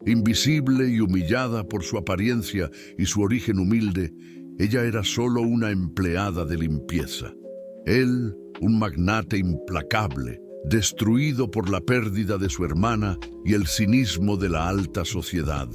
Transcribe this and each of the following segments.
Invisible y humillada por su apariencia y su origen humilde, ella era solo una empleada de limpieza. Él, un magnate implacable, destruido por la pérdida de su hermana y el cinismo de la alta sociedad.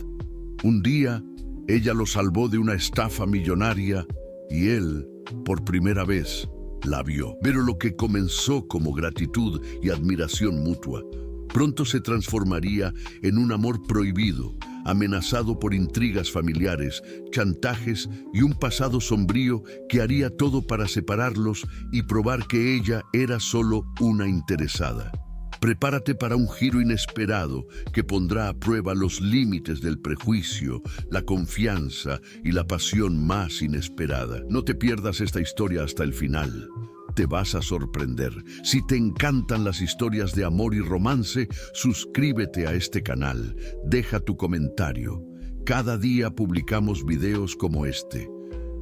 Un día, ella lo salvó de una estafa millonaria y él, por primera vez, la vio. Pero lo que comenzó como gratitud y admiración mutua, pronto se transformaría en un amor prohibido, amenazado por intrigas familiares, chantajes y un pasado sombrío que haría todo para separarlos y probar que ella era solo una interesada. Prepárate para un giro inesperado que pondrá a prueba los límites del prejuicio, la confianza y la pasión más inesperada. No te pierdas esta historia hasta el final. Te vas a sorprender. Si te encantan las historias de amor y romance, suscríbete a este canal. Deja tu comentario. Cada día publicamos videos como este.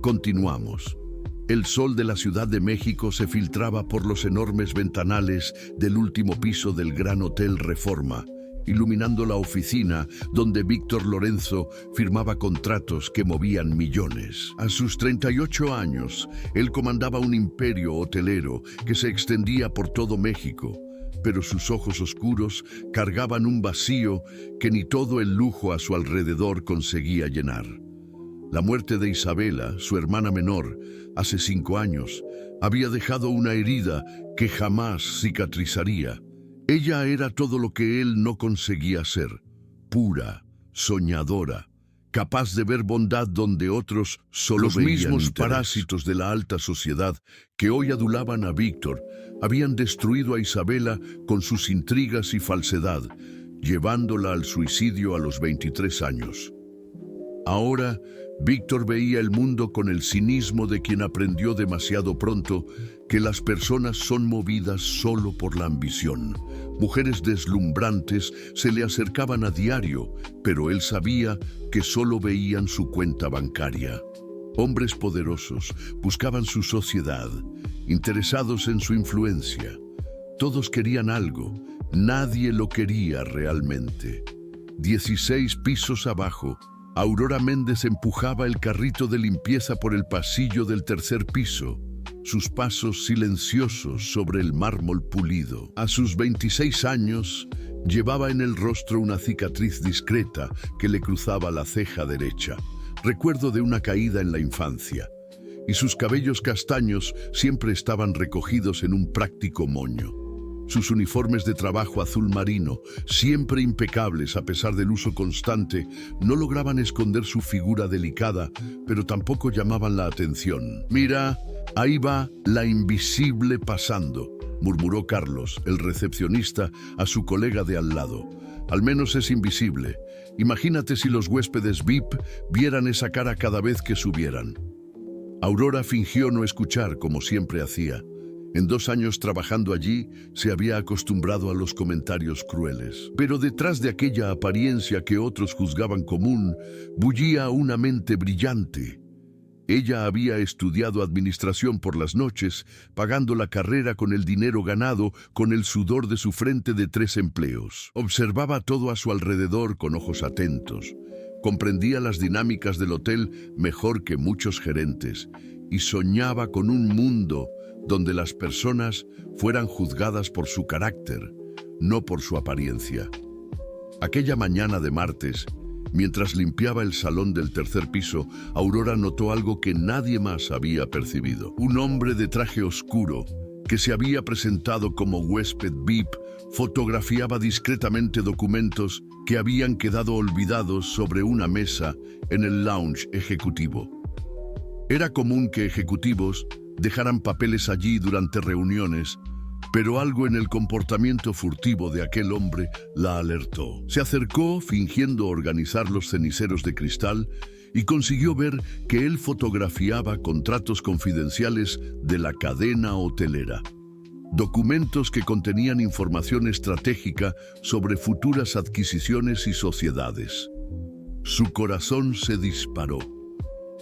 Continuamos. El sol de la Ciudad de México se filtraba por los enormes ventanales del último piso del Gran Hotel Reforma, iluminando la oficina donde Víctor Lorenzo firmaba contratos que movían millones. A sus 38 años, él comandaba un imperio hotelero que se extendía por todo México, pero sus ojos oscuros cargaban un vacío que ni todo el lujo a su alrededor conseguía llenar. La muerte de Isabela, su hermana menor, hace 5 años, había dejado una herida que jamás cicatrizaría. Ella era todo lo que él no conseguía ser: pura, soñadora, capaz de ver bondad donde otros solo veían interés. Los mismos parásitos de la alta sociedad que hoy adulaban a Víctor habían destruido a Isabela con sus intrigas y falsedad, llevándola al suicidio a los 23 años. Ahora, Víctor veía el mundo con el cinismo de quien aprendió demasiado pronto que las personas son movidas solo por la ambición. Mujeres deslumbrantes se le acercaban a diario, pero él sabía que solo veían su cuenta bancaria. Hombres poderosos buscaban su sociedad, interesados en su influencia. Todos querían algo, nadie lo quería realmente. 16 pisos abajo, Aurora Méndez empujaba el carrito de limpieza por el pasillo del 3er piso, sus pasos silenciosos sobre el mármol pulido. A sus 26 años, llevaba en el rostro una cicatriz discreta que le cruzaba la ceja derecha, recuerdo de una caída en la infancia, y sus cabellos castaños siempre estaban recogidos en un práctico moño. Sus uniformes de trabajo azul marino, siempre impecables a pesar del uso constante, no lograban esconder su figura delicada, pero tampoco llamaban la atención. «Mira, ahí va la invisible pasando», murmuró Carlos, el recepcionista, a su colega de al lado. «Al menos es invisible. Imagínate si los huéspedes VIP vieran esa cara cada vez que subieran». Aurora fingió no escuchar, como siempre hacía. En 2 años trabajando allí, se había acostumbrado a los comentarios crueles. Pero detrás de aquella apariencia que otros juzgaban común, bullía una mente brillante. Ella había estudiado administración por las noches, pagando la carrera con el dinero ganado con el sudor de su frente de 3 empleos. Observaba todo a su alrededor con ojos atentos. Comprendía las dinámicas del hotel mejor que muchos gerentes y soñaba con un mundo donde las personas fueran juzgadas por su carácter, no por su apariencia. Aquella mañana de martes, mientras limpiaba el salón del 3er piso, Aurora notó algo que nadie más había percibido. Un hombre de traje oscuro, que se había presentado como huésped VIP, fotografiaba discretamente documentos que habían quedado olvidados sobre una mesa en el lounge ejecutivo. Era común que ejecutivos dejaran papeles allí durante reuniones, pero algo en el comportamiento furtivo de aquel hombre la alertó. Se acercó fingiendo organizar los ceniceros de cristal y consiguió ver que él fotografiaba contratos confidenciales de la cadena hotelera. Documentos que contenían información estratégica sobre futuras adquisiciones y sociedades. Su corazón se disparó.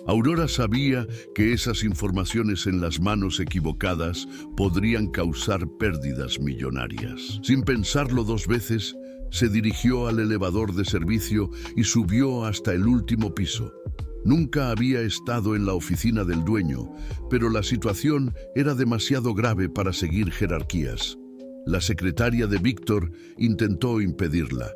Aurora sabía que esas informaciones en las manos equivocadas podrían causar pérdidas millonarias. Sin pensarlo 2 veces, Se dirigió al elevador de servicio y subió hasta el último piso. Nunca había estado en la oficina del dueño, pero la situación era demasiado grave para seguir jerarquías. La secretaria de Víctor intentó impedirla.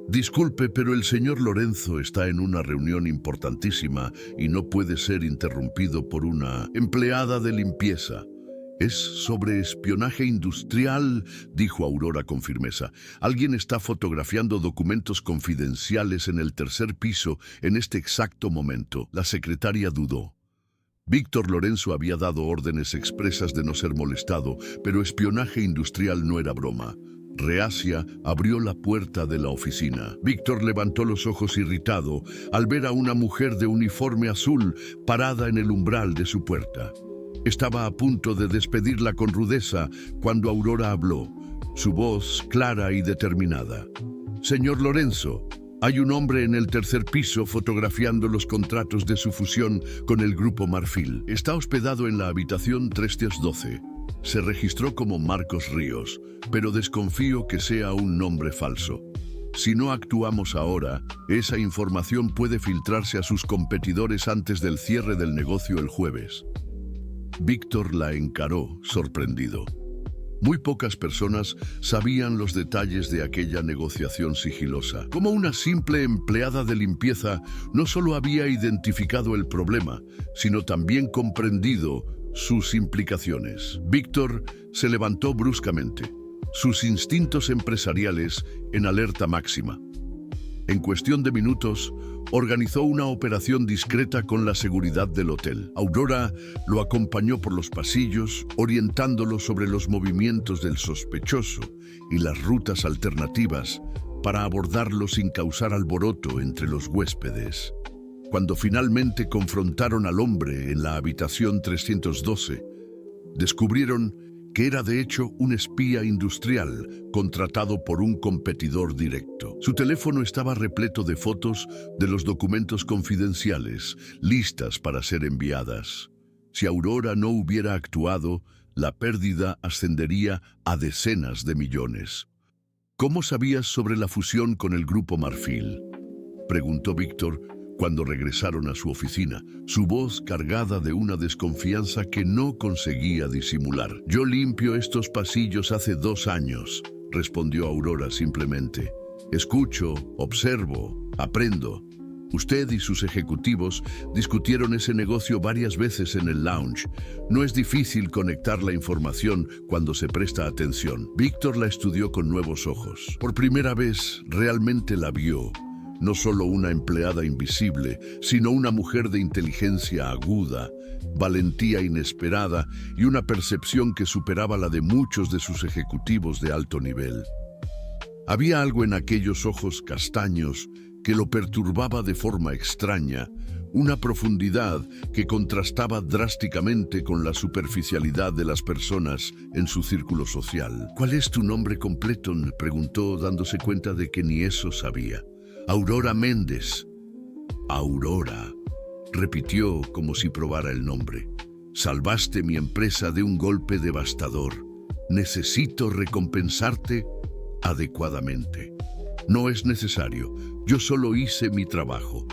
Disculpe, pero el señor Lorenzo está en una reunión importantísima y no puede ser interrumpido por una empleada de limpieza. Es sobre espionaje industrial, dijo Aurora con firmeza. Alguien está fotografiando documentos confidenciales en el tercer piso en este exacto momento. La secretaria dudó. Víctor Lorenzo había dado órdenes expresas de no ser molestado, pero espionaje industrial no era broma. Reacia abrió la puerta de la oficina. Víctor levantó los ojos irritado al ver a una mujer de uniforme azul parada en el umbral de su puerta. Estaba a punto de despedirla con rudeza cuando Aurora habló, su voz clara y determinada. Señor Lorenzo, hay un hombre en el tercer piso fotografiando los contratos de su fusión con el Grupo Marfil. Está hospedado en la habitación 312. Se registró como Marcos Ríos, pero desconfío que sea un nombre falso. Si no actuamos ahora, esa información puede filtrarse a sus competidores antes del cierre del negocio el jueves. Víctor la encaró, sorprendido. Muy pocas personas sabían los detalles de aquella negociación sigilosa. Como una simple empleada de limpieza, no solo había identificado el problema, sino también comprendido sus implicaciones. Víctor se levantó bruscamente, sus instintos empresariales en alerta máxima. En cuestión de minutos, organizó una operación discreta con la seguridad del hotel. Aurora lo acompañó por los pasillos, orientándolo sobre los movimientos del sospechoso y las rutas alternativas para abordarlo sin causar alboroto entre los huéspedes. Cuando finalmente confrontaron al hombre en la habitación 312, descubrieron que era de hecho un espía industrial contratado por un competidor directo. Su teléfono estaba repleto de fotos de los documentos confidenciales, listas para ser enviadas. Si Aurora no hubiera actuado, la pérdida ascendería a decenas de millones. ¿Cómo sabías sobre la fusión con el Grupo Marfil?, preguntó Víctor cuando regresaron a su oficina, su voz cargada de una desconfianza que no conseguía disimular. Yo limpio estos pasillos hace 2 años, respondió Aurora simplemente. Escucho, observo, aprendo. Usted y sus ejecutivos discutieron ese negocio varias veces en el lounge. No es difícil conectar la información cuando se presta atención. Víctor la estudió con nuevos ojos. Por primera vez, realmente la vio. No solo una empleada invisible, sino una mujer de inteligencia aguda, valentía inesperada y una percepción que superaba la de muchos de sus ejecutivos de alto nivel. Había algo en aquellos ojos castaños que lo perturbaba de forma extraña, una profundidad que contrastaba drásticamente con la superficialidad de las personas en su círculo social. ¿Cuál es tu nombre completo?, preguntó, dándose cuenta de que ni eso sabía. Aurora Méndez. Aurora, repitió como si probara el nombre. Salvaste mi empresa de un golpe devastador. Necesito recompensarte adecuadamente. No es necesario. Yo solo hice mi trabajo.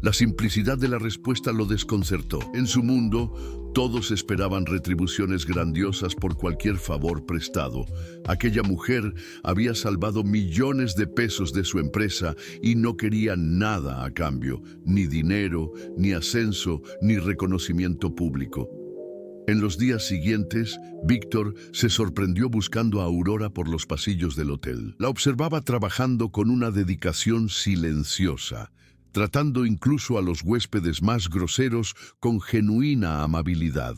La simplicidad de la respuesta lo desconcertó. En su mundo, todos esperaban retribuciones grandiosas por cualquier favor prestado. Aquella mujer había salvado millones de pesos de su empresa y no quería nada a cambio, ni dinero, ni ascenso, ni reconocimiento público. En los días siguientes, Víctor se sorprendió buscando a Aurora por los pasillos del hotel. La observaba trabajando con una dedicación silenciosa, tratando incluso a los huéspedes más groseros con genuina amabilidad.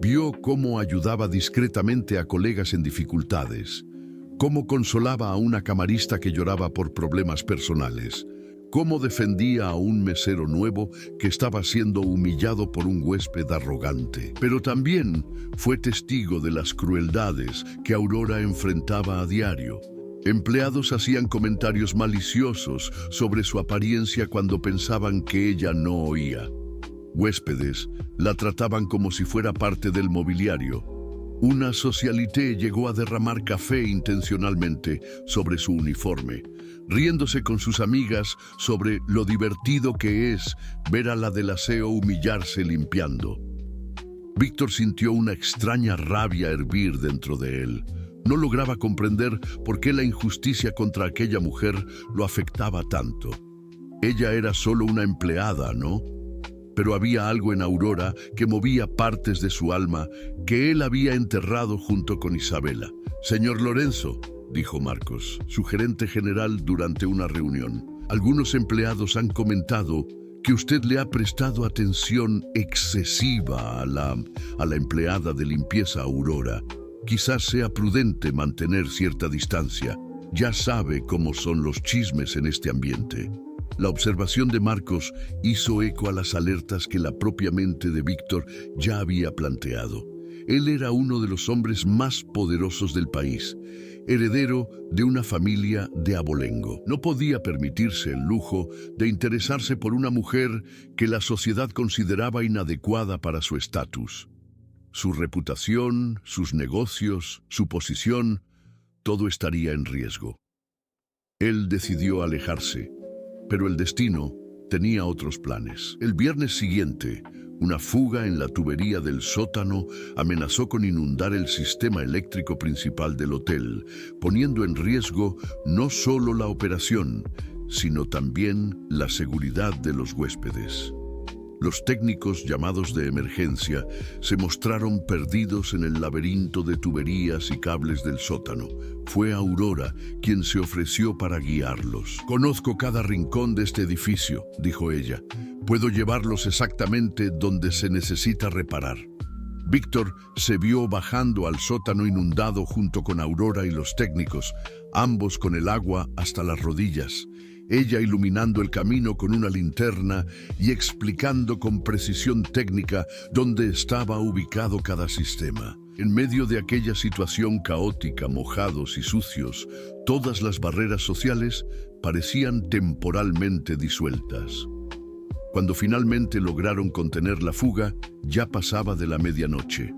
Vio cómo ayudaba discretamente a colegas en dificultades, cómo consolaba a una camarista que lloraba por problemas personales, cómo defendía a un mesero nuevo que estaba siendo humillado por un huésped arrogante. Pero también fue testigo de las crueldades que Aurora enfrentaba a diario. Empleados hacían comentarios maliciosos sobre su apariencia cuando pensaban que ella no oía. Huéspedes la trataban como si fuera parte del mobiliario. Una socialité llegó a derramar café intencionalmente sobre su uniforme, riéndose con sus amigas sobre lo divertido que es ver a la del aseo humillarse limpiando. Víctor sintió una extraña rabia hervir dentro de él. No lograba comprender por qué la injusticia contra aquella mujer lo afectaba tanto. Ella era solo una empleada, ¿no? Pero había algo en Aurora que movía partes de su alma que él había enterrado junto con Isabela. «Señor Lorenzo», dijo Marcos, su gerente general durante una reunión, «algunos empleados han comentado que usted le ha prestado atención excesiva a la empleada de limpieza Aurora. Quizás sea prudente mantener cierta distancia. Ya sabe cómo son los chismes en este ambiente». La observación de Marcos hizo eco a las alertas que la propia mente de Víctor ya había planteado. Él era uno de los hombres más poderosos del país, heredero de una familia de abolengo. No podía permitirse el lujo de interesarse por una mujer que la sociedad consideraba inadecuada para su estatus. Su reputación, sus negocios, su posición, todo estaría en riesgo. Él decidió alejarse. Pero el destino tenía otros planes. El viernes siguiente, una fuga en la tubería del sótano amenazó con inundar el sistema eléctrico principal del hotel, poniendo en riesgo no solo la operación, sino también la seguridad de los huéspedes. Los técnicos llamados de emergencia se mostraron perdidos en el laberinto de tuberías y cables del sótano. Fue Aurora quien se ofreció para guiarlos. «Conozco cada rincón de este edificio», dijo ella. «Puedo llevarlos exactamente donde se necesita reparar». Víctor se vio bajando al sótano inundado junto con Aurora y los técnicos, ambos con el agua hasta las rodillas. Ella iluminando el camino con una linterna y explicando con precisión técnica dónde estaba ubicado cada sistema. En medio de aquella situación caótica, mojados y sucios, todas las barreras sociales parecían temporalmente disueltas. Cuando finalmente lograron contener la fuga, ya pasaba de la medianoche.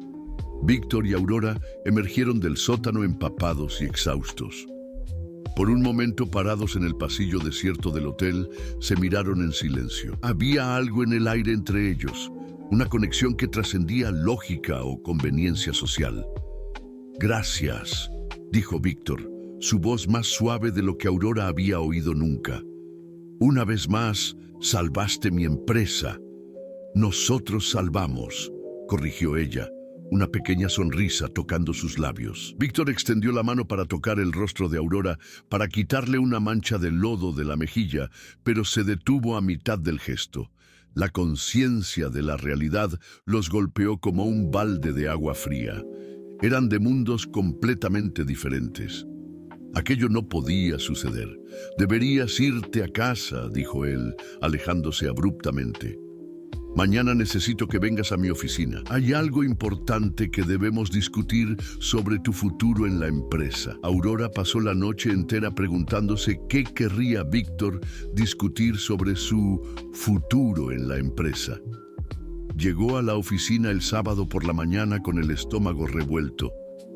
Víctor y Aurora emergieron del sótano empapados y exhaustos. Por un momento, parados en el pasillo desierto del hotel, se miraron en silencio. Había algo en el aire entre ellos, una conexión que trascendía lógica o conveniencia social. «Gracias», dijo Víctor, su voz más suave de lo que Aurora había oído nunca. «Una vez más, salvaste mi empresa». «Nosotros salvamos», corrigió ella, una pequeña sonrisa tocando sus labios. Víctor extendió la mano para tocar el rostro de Aurora, para quitarle una mancha de lodo de la mejilla, pero se detuvo a mitad del gesto. La conciencia de la realidad los golpeó como un balde de agua fría. Eran de mundos completamente diferentes. Aquello no podía suceder. «Deberías irte a casa», dijo él, alejándose abruptamente. «Mañana necesito que vengas a mi oficina. Hay algo importante que debemos discutir sobre tu futuro en la empresa». Aurora pasó la noche entera preguntándose qué querría Víctor discutir sobre su futuro en la empresa. Llegó a la oficina el sábado por la mañana con el estómago revuelto,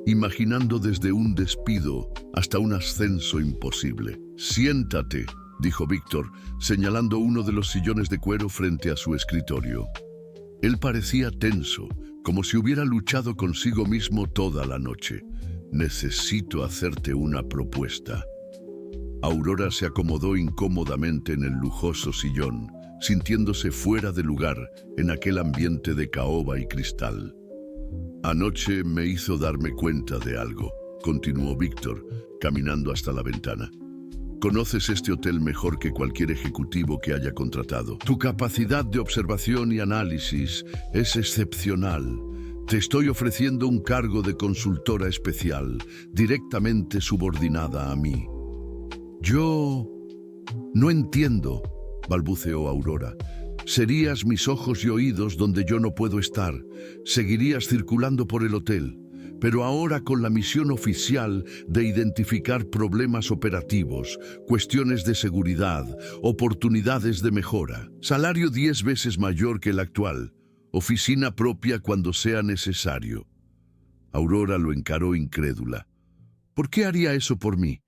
imaginando desde un despido hasta un ascenso imposible. «Siéntate», dijo Víctor, señalando uno de los sillones de cuero frente a su escritorio. Él parecía tenso, como si hubiera luchado consigo mismo toda la noche. «Necesito hacerte una propuesta». Aurora se acomodó incómodamente en el lujoso sillón, sintiéndose fuera de lugar en aquel ambiente de caoba y cristal. «Anoche me hizo darme cuenta de algo», continuó Víctor, caminando hasta la ventana. «Conoces este hotel mejor que cualquier ejecutivo que haya contratado. Tu capacidad de observación y análisis es excepcional. Te estoy ofreciendo un cargo de consultora especial, directamente subordinada a mí». «Yo no entiendo», balbuceó Aurora. «Serías mis ojos y oídos donde yo no puedo estar. Seguirías circulando por el hotel, pero ahora con la misión oficial de identificar problemas operativos, cuestiones de seguridad, oportunidades de mejora. Salario 10 veces mayor que el actual. Oficina propia cuando sea necesario». Aurora lo encaró incrédula. ¿Por qué haría eso por mí?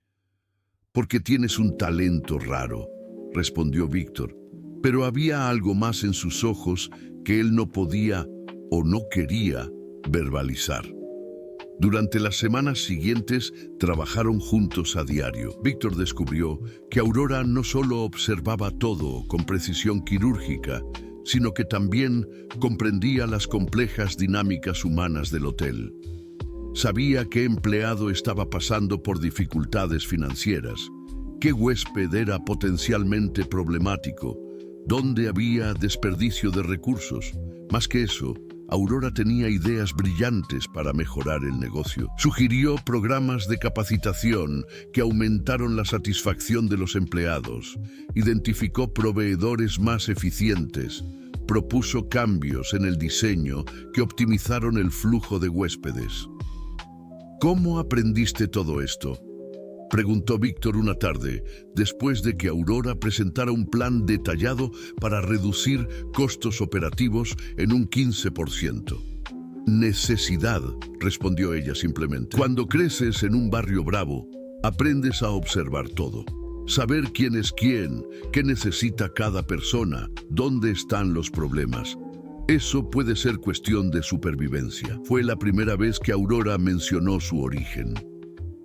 Porque tienes un talento raro, respondió Víctor. Pero había algo más en sus ojos que él no podía o no quería verbalizar. Durante las semanas siguientes trabajaron juntos a diario. Víctor descubrió que Aurora no solo observaba todo con precisión quirúrgica, sino que también comprendía las complejas dinámicas humanas del hotel. Sabía qué empleado estaba pasando por dificultades financieras, qué huésped era potencialmente problemático, dónde había desperdicio de recursos. Más que eso, Aurora tenía ideas brillantes para mejorar el negocio. Sugirió programas de capacitación que aumentaron la satisfacción de los empleados, identificó proveedores más eficientes, propuso cambios en el diseño que optimizaron el flujo de huéspedes. ¿Cómo aprendiste todo esto?, preguntó Víctor una tarde, después de que Aurora presentara un plan detallado para reducir costos operativos en un 15%. Necesidad, respondió ella simplemente. Cuando creces en un barrio bravo, aprendes a observar todo. Saber quién es quién, qué necesita cada persona, dónde están los problemas. Eso puede ser cuestión de supervivencia. Fue la primera vez que Aurora mencionó su origen.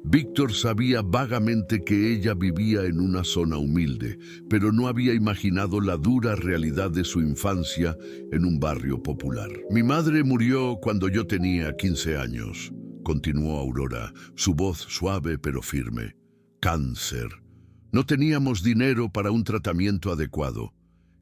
Víctor sabía vagamente que ella vivía en una zona humilde, pero no había imaginado la dura realidad de su infancia en un barrio popular. Mi madre murió cuando yo tenía 15 años, continuó Aurora, su voz suave pero firme. Cáncer. No teníamos dinero para un tratamiento adecuado.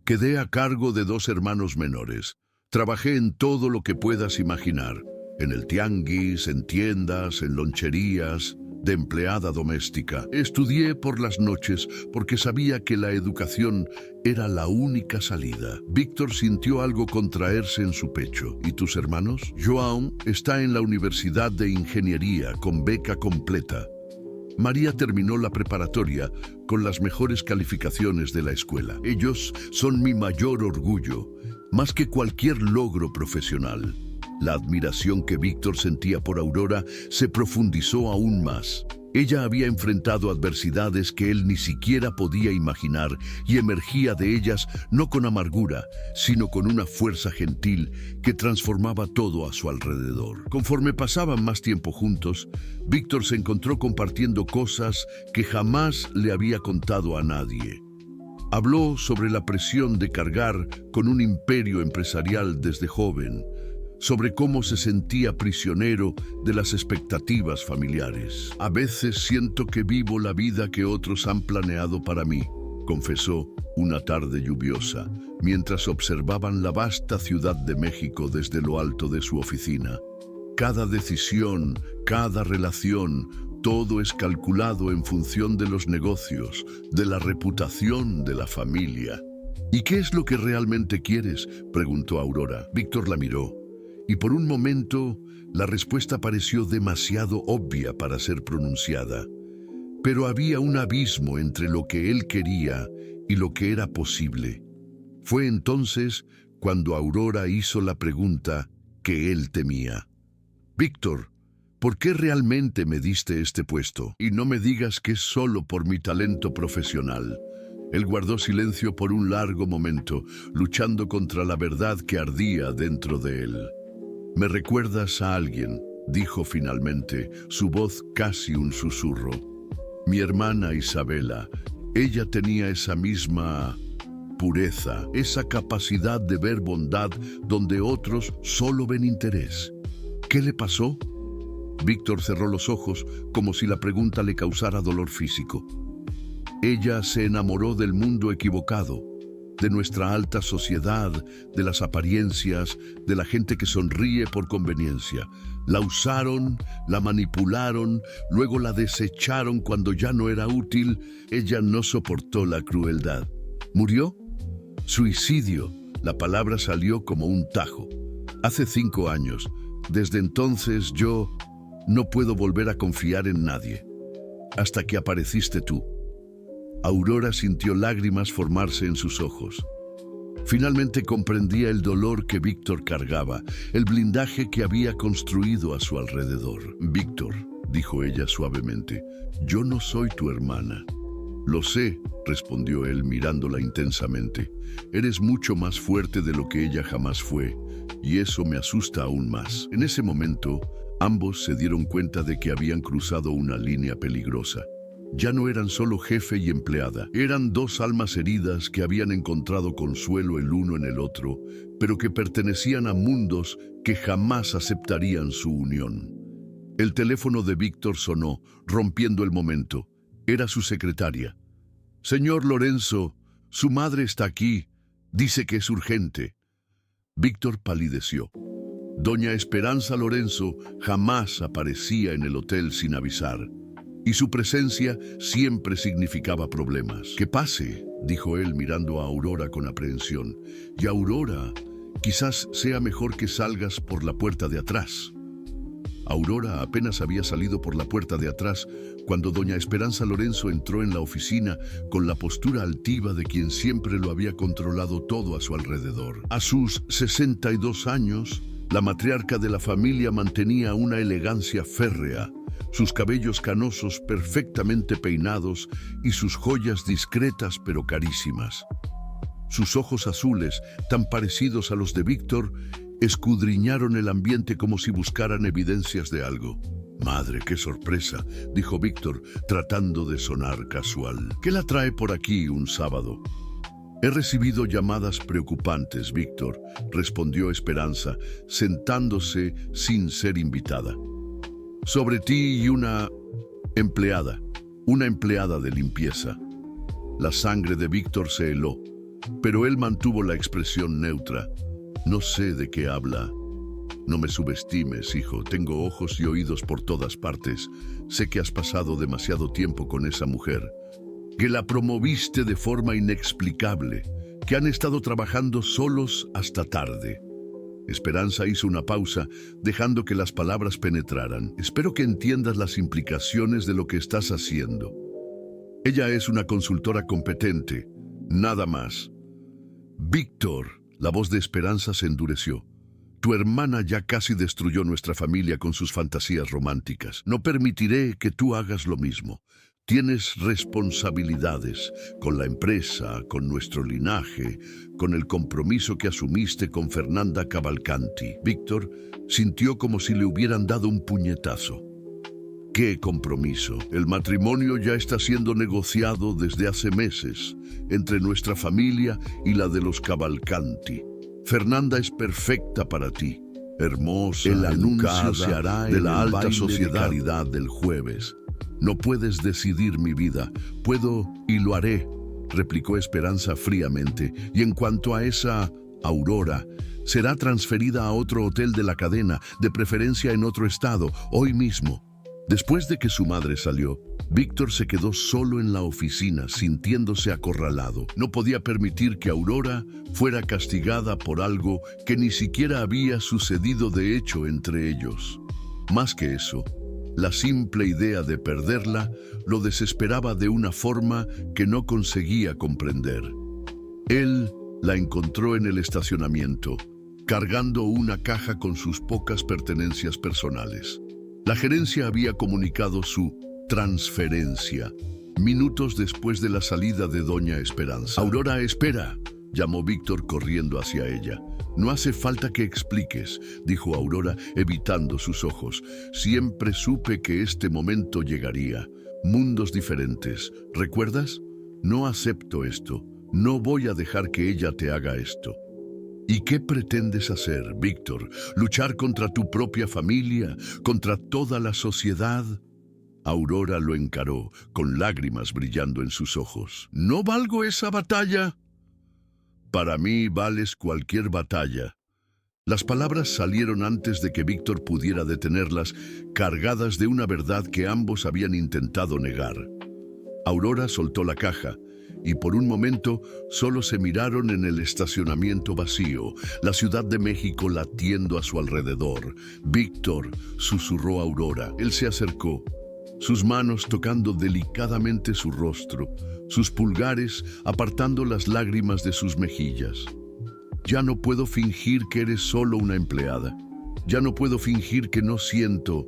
Quedé a cargo de 2 hermanos menores. Trabajé en todo lo que puedas imaginar. En el tianguis, en tiendas, en loncherías, de empleada doméstica. Estudié por las noches porque sabía que la educación era la única salida. Víctor sintió algo contraerse en su pecho. ¿Y tus hermanos? João está en la Universidad de Ingeniería con beca completa. María terminó la preparatoria con las mejores calificaciones de la escuela. Ellos son mi mayor orgullo, más que cualquier logro profesional. La admiración que Víctor sentía por Aurora se profundizó aún más. Ella había enfrentado adversidades que él ni siquiera podía imaginar y emergía de ellas no con amargura, sino con una fuerza gentil que transformaba todo a su alrededor. Conforme pasaban más tiempo juntos, Víctor se encontró compartiendo cosas que jamás le había contado a nadie. Habló sobre la presión de cargar con un imperio empresarial desde joven, sobre cómo se sentía prisionero de las expectativas familiares. A veces siento que vivo la vida que otros han planeado para mí, confesó una tarde lluviosa, mientras observaban la vasta Ciudad de México desde lo alto de su oficina. Cada decisión, cada relación, todo es calculado en función de los negocios, de la reputación de la familia. ¿Y qué es lo que realmente quieres?, preguntó Aurora. Víctor la miró. Y por un momento, la respuesta pareció demasiado obvia para ser pronunciada. Pero había un abismo entre lo que él quería y lo que era posible. Fue entonces cuando Aurora hizo la pregunta que él temía. Víctor, ¿por qué realmente me diste este puesto? Y no me digas que es solo por mi talento profesional. Él guardó silencio por un largo momento, luchando contra la verdad que ardía dentro de él. «Me recuerdas a alguien», dijo finalmente, su voz casi un susurro. «Mi hermana Isabela, ella tenía esa misma pureza, esa capacidad de ver bondad donde otros solo ven interés. ¿Qué le pasó?». Víctor cerró los ojos como si la pregunta le causara dolor físico. «Ella se enamoró del mundo equivocado, de nuestra alta sociedad, de las apariencias, de la gente que sonríe por conveniencia. La usaron, la manipularon, luego la desecharon cuando ya no era útil. Ella no soportó la crueldad. ¿Murió? Suicidio». La palabra salió como un tajo. «Hace 5 años. Desde entonces yo no puedo volver a confiar en nadie. Hasta que apareciste tú». Aurora sintió lágrimas formarse en sus ojos. Finalmente comprendía el dolor que Víctor cargaba, el blindaje que había construido a su alrededor. «Víctor», dijo ella suavemente, «yo no soy tu hermana». «Lo sé», respondió él mirándola intensamente. «Eres mucho más fuerte de lo que ella jamás fue, y eso me asusta aún más». En ese momento, ambos se dieron cuenta de que habían cruzado una línea peligrosa. Ya no eran solo jefe y empleada, eran dos almas heridas que habían encontrado consuelo el uno en el otro, pero que pertenecían a mundos que jamás aceptarían su unión. El teléfono de Víctor sonó, rompiendo el momento. Era su secretaria. «Señor Lorenzo, su madre está aquí. Dice que es urgente». Víctor palideció. Doña Esperanza Lorenzo jamás aparecía en el hotel sin avisar, y su presencia siempre significaba problemas. «Que pase», dijo él mirando a Aurora con aprehensión. «Y Aurora, quizás sea mejor que salgas por la puerta de atrás». Aurora apenas había salido por la puerta de atrás cuando doña Esperanza Lorenzo entró en la oficina con la postura altiva de quien siempre lo había controlado todo a su alrededor. A sus 62 años, la matriarca de la familia mantenía una elegancia férrea, sus cabellos canosos perfectamente peinados y sus joyas discretas pero carísimas. Sus ojos azules, tan parecidos a los de Víctor, escudriñaron el ambiente como si buscaran evidencias de algo. «Madre, qué sorpresa», dijo Víctor, tratando de sonar casual. «¿Qué la trae por aquí un sábado?» «He recibido llamadas preocupantes, Víctor», respondió Esperanza, sentándose sin ser invitada. «Sobre ti y una empleada de limpieza». La sangre de Víctor se heló, pero él mantuvo la expresión neutra. «No sé de qué habla». «No me subestimes, hijo. Tengo ojos y oídos por todas partes. Sé que has pasado demasiado tiempo con esa mujer, que la promoviste de forma inexplicable, que han estado trabajando solos hasta tarde». Esperanza hizo una pausa, dejando que las palabras penetraran. «Espero que entiendas las implicaciones de lo que estás haciendo. Ella es una consultora competente, nada más». «Víctor», la voz de Esperanza se endureció. «Tu hermana ya casi destruyó nuestra familia con sus fantasías románticas. No permitiré que tú hagas lo mismo. Tienes responsabilidades con la empresa, con nuestro linaje, con el compromiso que asumiste con Fernanda Cavalcanti». Víctor sintió como si le hubieran dado un puñetazo. «¿Qué compromiso? El matrimonio ya está siendo negociado desde hace meses entre nuestra familia y la de los Cavalcanti. Fernanda es perfecta para ti, hermosa, el anuncio se hará de la alta sociedad del jueves. No puedes decidir mi vida. Puedo y lo haré», replicó Esperanza fríamente. «Y en cuanto a esa Aurora, será transferida a otro hotel de la cadena, de preferencia en otro estado, hoy mismo». Después de que su madre salió, Víctor se quedó solo en la oficina, sintiéndose acorralado. No podía permitir que Aurora fuera castigada por algo que ni siquiera había sucedido de hecho entre ellos. Más que eso, la simple idea de perderla lo desesperaba de una forma que no conseguía comprender. Él la encontró en el estacionamiento, cargando una caja con sus pocas pertenencias personales. La gerencia había comunicado su transferencia minutos después de la salida de doña Esperanza. «Aurora, espera», llamó Víctor corriendo hacia ella. «No hace falta que expliques», dijo Aurora, evitando sus ojos. «Siempre supe que este momento llegaría. Mundos diferentes, ¿recuerdas? No acepto esto. No voy a dejar que ella te haga esto». «¿Y qué pretendes hacer, Víctor? ¿Luchar contra tu propia familia? ¿Contra toda la sociedad?» Aurora lo encaró, con lágrimas brillando en sus ojos. «¿No valgo esa batalla?» «Para mí vales cualquier batalla». Las palabras salieron antes de que Víctor pudiera detenerlas, cargadas de una verdad que ambos habían intentado negar. Aurora soltó la caja, y por un momento solo se miraron en el estacionamiento vacío, la Ciudad de México latiendo a su alrededor. «Víctor», susurró Aurora. Él se acercó, sus manos tocando delicadamente su rostro, sus pulgares apartando las lágrimas de sus mejillas. Ya no puedo fingir que eres solo una empleada. Ya no puedo fingir que no siento.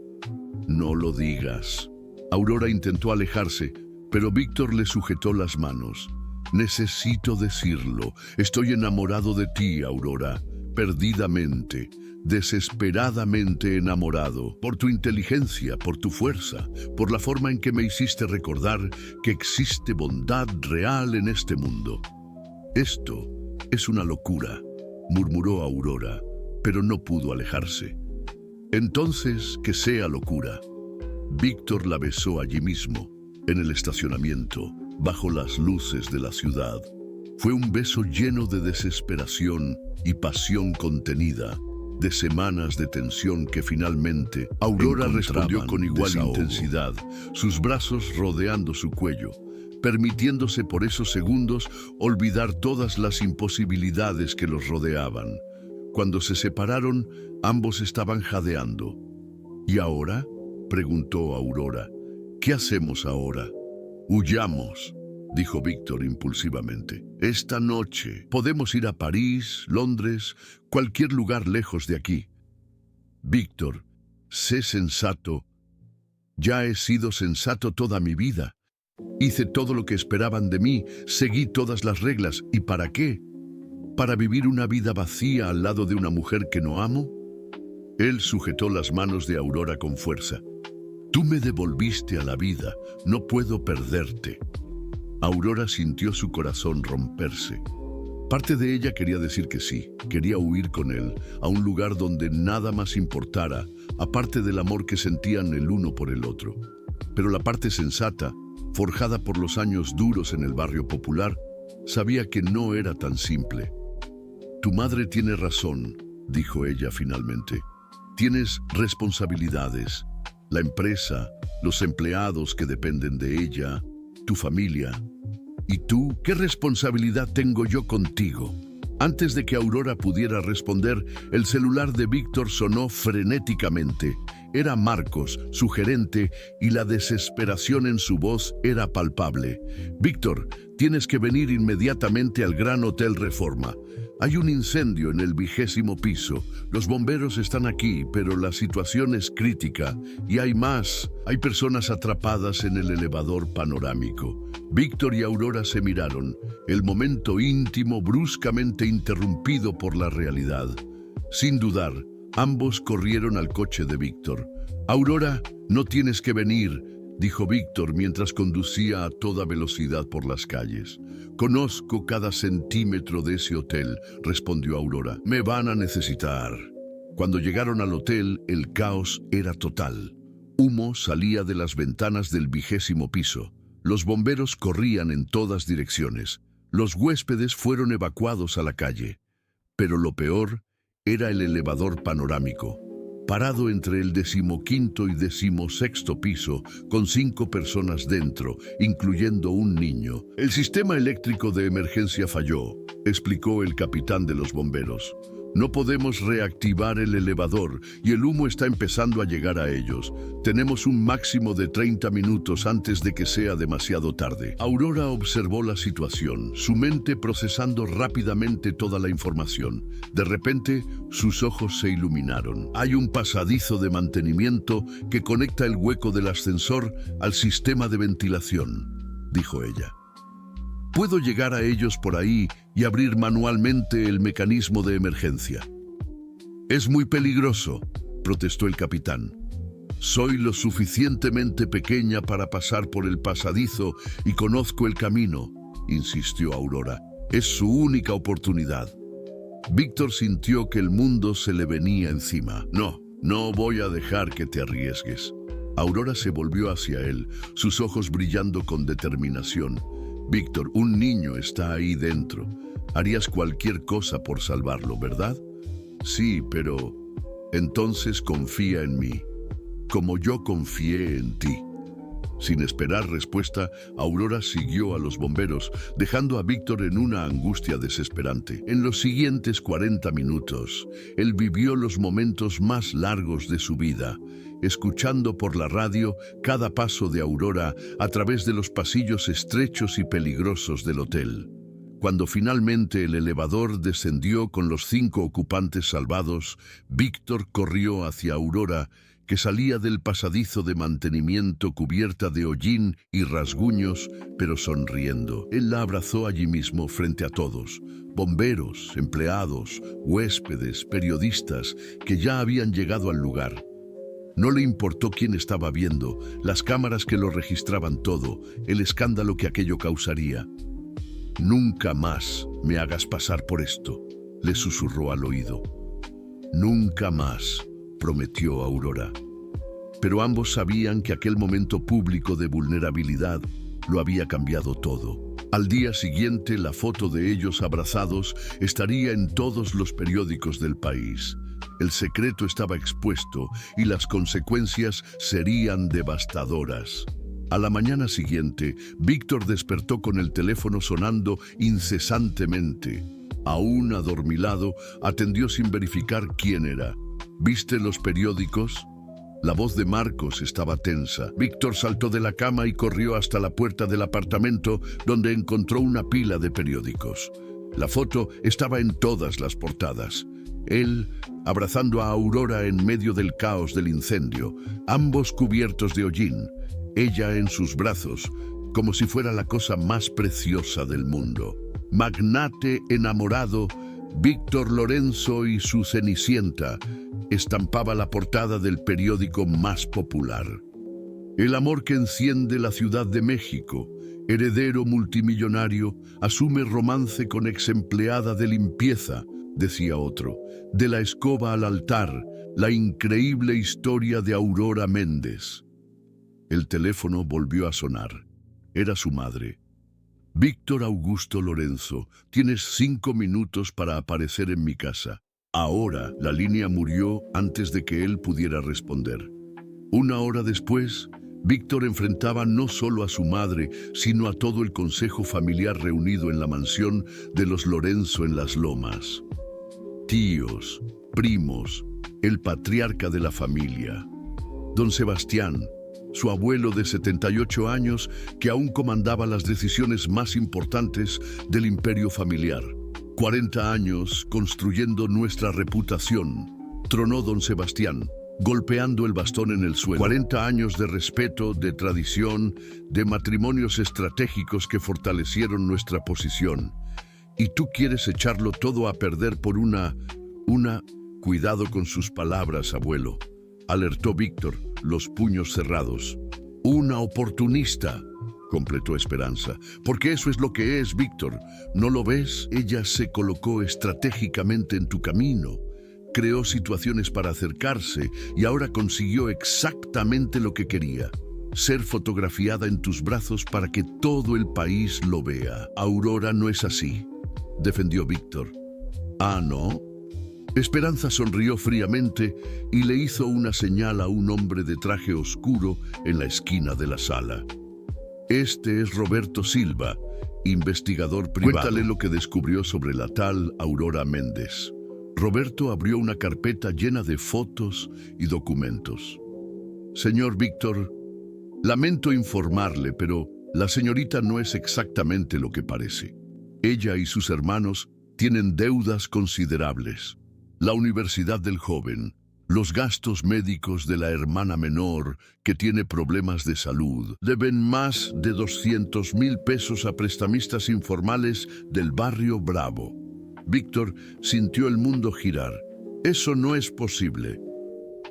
No lo digas. Aurora intentó alejarse, pero Víctor le sujetó las manos. Necesito decirlo. Estoy enamorado de ti, Aurora. Perdidamente, desesperadamente enamorado. Por tu inteligencia, por tu fuerza, por la forma en que me hiciste recordar que existe bondad real en este mundo. Esto es una locura, murmuró Aurora, pero no pudo alejarse. Entonces, que sea locura. Víctor la besó allí mismo, en el estacionamiento, bajo las luces de la ciudad. Fue un beso lleno de desesperación y pasión contenida, de semanas de tensión que finalmente Aurora respondió con igual intensidad, sus brazos rodeando su cuello, permitiéndose por esos segundos olvidar todas las imposibilidades que los rodeaban. Cuando se separaron, ambos estaban jadeando. ¿Y ahora?, preguntó Aurora. ¿Qué hacemos ahora? Huyamos, dijo Víctor impulsivamente. Esta noche podemos ir a París, Londres, cualquier lugar lejos de aquí. Víctor, sé sensato. Ya he sido sensato toda mi vida. Hice todo lo que esperaban de mí, seguí todas las reglas. ¿Y para qué? ¿Para vivir una vida vacía al lado de una mujer que no amo? Él sujetó las manos de Aurora con fuerza. Tú me devolviste a la vida, no puedo perderte. Aurora sintió su corazón romperse. Parte de ella quería decir que sí, quería huir con él, a un lugar donde nada más importara, aparte del amor que sentían el uno por el otro. Pero la parte sensata, forjada por los años duros en el barrio popular, sabía que no era tan simple. Tu madre tiene razón, dijo ella finalmente. Tienes responsabilidades. La empresa, los empleados que dependen de ella, tu familia. ¿Y tú? ¿Qué responsabilidad tengo yo contigo? Antes de que Aurora pudiera responder, el celular de Víctor sonó frenéticamente. Era Marcos, su gerente, y la desesperación en su voz era palpable. Víctor, tienes que venir inmediatamente al Gran Hotel Reforma. Hay un incendio en el 20º piso. Los bomberos están aquí, pero la situación es crítica. Y hay más. Hay personas atrapadas en el elevador panorámico. Víctor y Aurora se miraron. El momento íntimo bruscamente interrumpido por la realidad. Sin dudar, ambos corrieron al coche de Víctor. Aurora, no tienes que venir, dijo Víctor mientras conducía a toda velocidad por las calles. Conozco cada centímetro de ese hotel, respondió Aurora. Me van a necesitar. Cuando llegaron al hotel, el caos era total. Humo salía de las ventanas del 20º piso. Los bomberos corrían en todas direcciones. Los huéspedes fueron evacuados a la calle. Pero lo peor era el elevador panorámico, parado entre el 15º y 16º piso, con 5 personas dentro, incluyendo un niño. El sistema eléctrico de emergencia falló, explicó el capitán de los bomberos. No podemos reactivar el elevador y el humo está empezando a llegar a ellos. Tenemos un máximo de 30 minutos antes de que sea demasiado tarde. Aurora observó la situación, su mente procesando rápidamente toda la información. De repente, sus ojos se iluminaron. Hay un pasadizo de mantenimiento que conecta el hueco del ascensor al sistema de ventilación, dijo ella. Puedo llegar a ellos por ahí y abrir manualmente el mecanismo de emergencia. Es muy peligroso, protestó el capitán. Soy lo suficientemente pequeña para pasar por el pasadizo y conozco el camino, insistió Aurora. Es su única oportunidad. Víctor sintió que el mundo se le venía encima. No voy a dejar que te arriesgues. Aurora se volvió hacia él, sus ojos brillando con determinación. Víctor, un niño está ahí dentro. Harías cualquier cosa por salvarlo, ¿verdad? Sí, pero entonces confía en mí, como yo confié en ti. Sin esperar respuesta, Aurora siguió a los bomberos, dejando a Víctor en una angustia desesperante. En los siguientes 40 minutos, él vivió los momentos más largos de su vida, escuchando por la radio cada paso de Aurora a través de los pasillos estrechos y peligrosos del hotel. Cuando finalmente el elevador descendió con los 5 ocupantes salvados, Víctor corrió hacia Aurora, que salía del pasadizo de mantenimiento cubierta de hollín y rasguños, pero sonriendo. Él la abrazó allí mismo frente a todos, bomberos, empleados, huéspedes, periodistas, que ya habían llegado al lugar. No le importó quién estaba viendo, las cámaras que lo registraban todo, el escándalo que aquello causaría. «Nunca más me hagas pasar por esto», le susurró al oído. «Nunca más», prometió Aurora. Pero ambos sabían que aquel momento público de vulnerabilidad lo había cambiado todo. Al día siguiente, la foto de ellos abrazados estaría en todos los periódicos del país. El secreto estaba expuesto y las consecuencias serían devastadoras. A la mañana siguiente, Víctor despertó con el teléfono sonando incesantemente. Aún adormilado, atendió sin verificar quién era. «¿Viste los periódicos?». La voz de Marcos estaba tensa. Víctor saltó de la cama y corrió hasta la puerta del apartamento, donde encontró una pila de periódicos. La foto estaba en todas las portadas. Él, abrazando a Aurora en medio del caos del incendio, ambos cubiertos de hollín, ella en sus brazos, como si fuera la cosa más preciosa del mundo. Magnate enamorado, Víctor Lorenzo y su Cenicienta estampaba la portada del periódico más popular. El amor que enciende la Ciudad de México, heredero multimillonario, asume romance con exempleada de limpieza, decía otro. De la escoba al altar, la increíble historia de Aurora Méndez. El teléfono volvió a sonar. Era su madre. «Víctor Augusto Lorenzo, tienes 5 minutos para aparecer en mi casa». Ahora la línea murió antes de que él pudiera responder. 1 hora después, Víctor enfrentaba no solo a su madre, sino a todo el consejo familiar reunido en la mansión de los Lorenzo en Las Lomas. Tíos, primos, el patriarca de la familia. Don Sebastián, su abuelo de 78 años, que aún comandaba las decisiones más importantes del imperio familiar. 40 años construyendo nuestra reputación, tronó don Sebastián, golpeando el bastón en el suelo. 40 años de respeto, de tradición, de matrimonios estratégicos que fortalecieron nuestra posición. Y tú quieres echarlo todo a perder por una... Cuidado con sus palabras, abuelo, alertó Víctor, los puños cerrados. Una oportunista, completó Esperanza. Porque eso es lo que es, Víctor. ¿No lo ves? Ella se colocó estratégicamente en tu camino. Creó situaciones para acercarse y ahora consiguió exactamente lo que quería. Ser fotografiada en tus brazos para que todo el país lo vea. Aurora no es así, defendió Víctor. ¿Ah, no? Esperanza sonrió fríamente y le hizo una señal a un hombre de traje oscuro en la esquina de la sala. Este es Roberto Silva, investigador privado. Cuéntale lo que descubrió sobre la tal Aurora Méndez. Roberto abrió una carpeta llena de fotos y documentos. Señor Víctor, lamento informarle, pero la señorita no es exactamente lo que parece. Ella y sus hermanos tienen deudas considerables. La universidad del joven, los gastos médicos de la hermana menor que tiene problemas de salud, deben más de 200,000 pesos a prestamistas informales del barrio Bravo. Víctor sintió el mundo girar. Eso no es posible.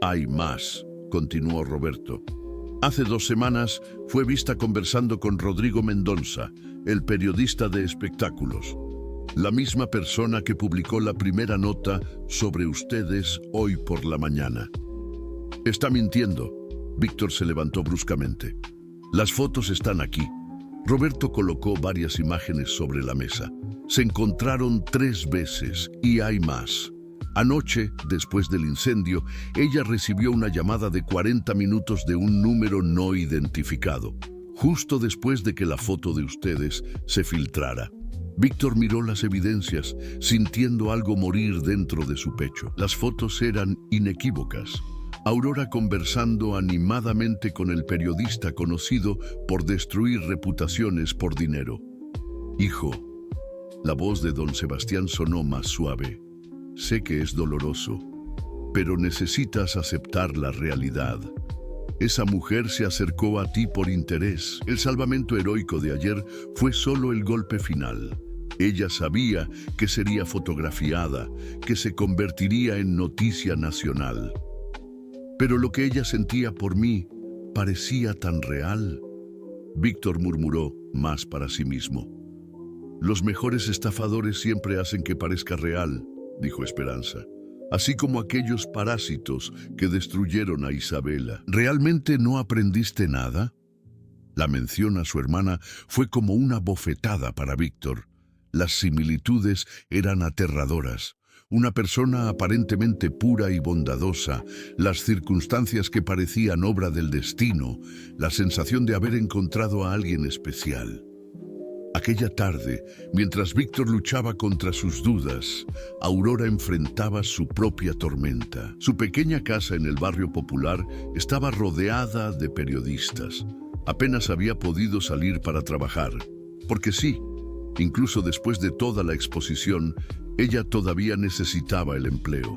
Hay más, continuó Roberto. Hace 2 semanas fue vista conversando con Rodrigo Mendonça, el periodista de espectáculos. La misma persona que publicó la primera nota sobre ustedes hoy por la mañana. Está mintiendo. Víctor se levantó bruscamente. Las fotos están aquí. Roberto colocó varias imágenes sobre la mesa. Se encontraron 3 veces y hay más. Anoche, después del incendio, ella recibió una llamada de 40 minutos de un número no identificado, justo después de que la foto de ustedes se filtrara. Víctor miró las evidencias, sintiendo algo morir dentro de su pecho. Las fotos eran inequívocas. Aurora conversando animadamente con el periodista conocido por destruir reputaciones por dinero. Hijo, La voz de don Sebastián sonó más suave. Sé que es doloroso, pero necesitas aceptar la realidad. Esa mujer se acercó a ti por interés. El salvamento heroico de ayer fue solo el golpe final. Ella sabía que sería fotografiada, que se convertiría en noticia nacional. Pero lo que ella sentía por mí parecía tan real. Víctor murmuró más para sí mismo. Los mejores estafadores siempre hacen que parezca real, dijo Esperanza. Así como aquellos parásitos que destruyeron a Isabela. ¿Realmente no aprendiste nada? La mención a su hermana fue como una bofetada para Víctor. Las similitudes eran aterradoras. Una persona aparentemente pura y bondadosa, las circunstancias que parecían obra del destino, la sensación de haber encontrado a alguien especial. Aquella tarde, mientras Víctor luchaba contra sus dudas, Aurora enfrentaba su propia tormenta. Su pequeña casa en el barrio popular estaba rodeada de periodistas. Apenas había podido salir para trabajar, porque sí, incluso después de toda la exposición, ella todavía necesitaba el empleo.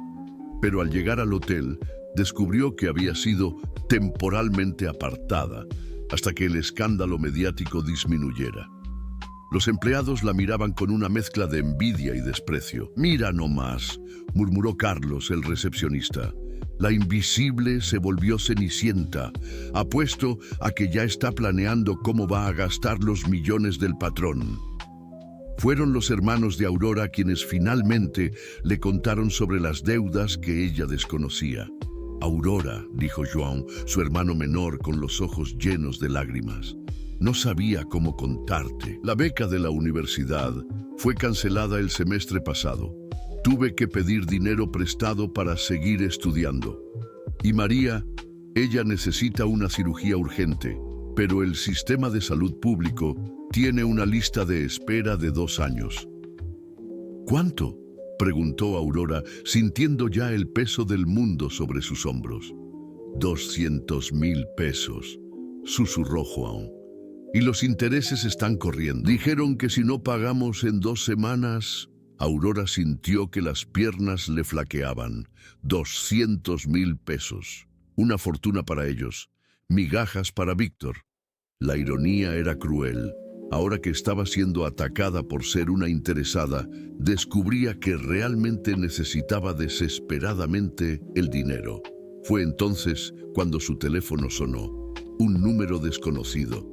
Pero al llegar al hotel, descubrió que había sido temporalmente apartada, hasta que el escándalo mediático disminuyera. Los empleados la miraban con una mezcla de envidia y desprecio. «Mira nomás», murmuró Carlos, el recepcionista. «La invisible se volvió Cenicienta. Apuesto a que ya está planeando cómo va a gastar los millones del patrón». Fueron los hermanos de Aurora quienes finalmente le contaron sobre las deudas que ella desconocía. «Aurora», dijo João, su hermano menor, con los ojos llenos de lágrimas. «No sabía cómo contarte. La beca de la universidad fue cancelada el semestre pasado. Tuve que pedir dinero prestado para seguir estudiando. Y María, ella necesita una cirugía urgente, pero el sistema de salud público tiene una lista de espera de 2 años». «¿Cuánto?», preguntó Aurora, sintiendo ya el peso del mundo sobre sus hombros. «200,000 pesos», susurró João. «Y los intereses están corriendo. Dijeron que si no pagamos en 2 semanas...» Aurora sintió que las piernas le flaqueaban. 200,000 pesos. Una fortuna para ellos. Migajas para Víctor. La ironía era cruel. Ahora que estaba siendo atacada por ser una interesada, descubría que realmente necesitaba desesperadamente el dinero. Fue entonces cuando su teléfono sonó. Un número desconocido.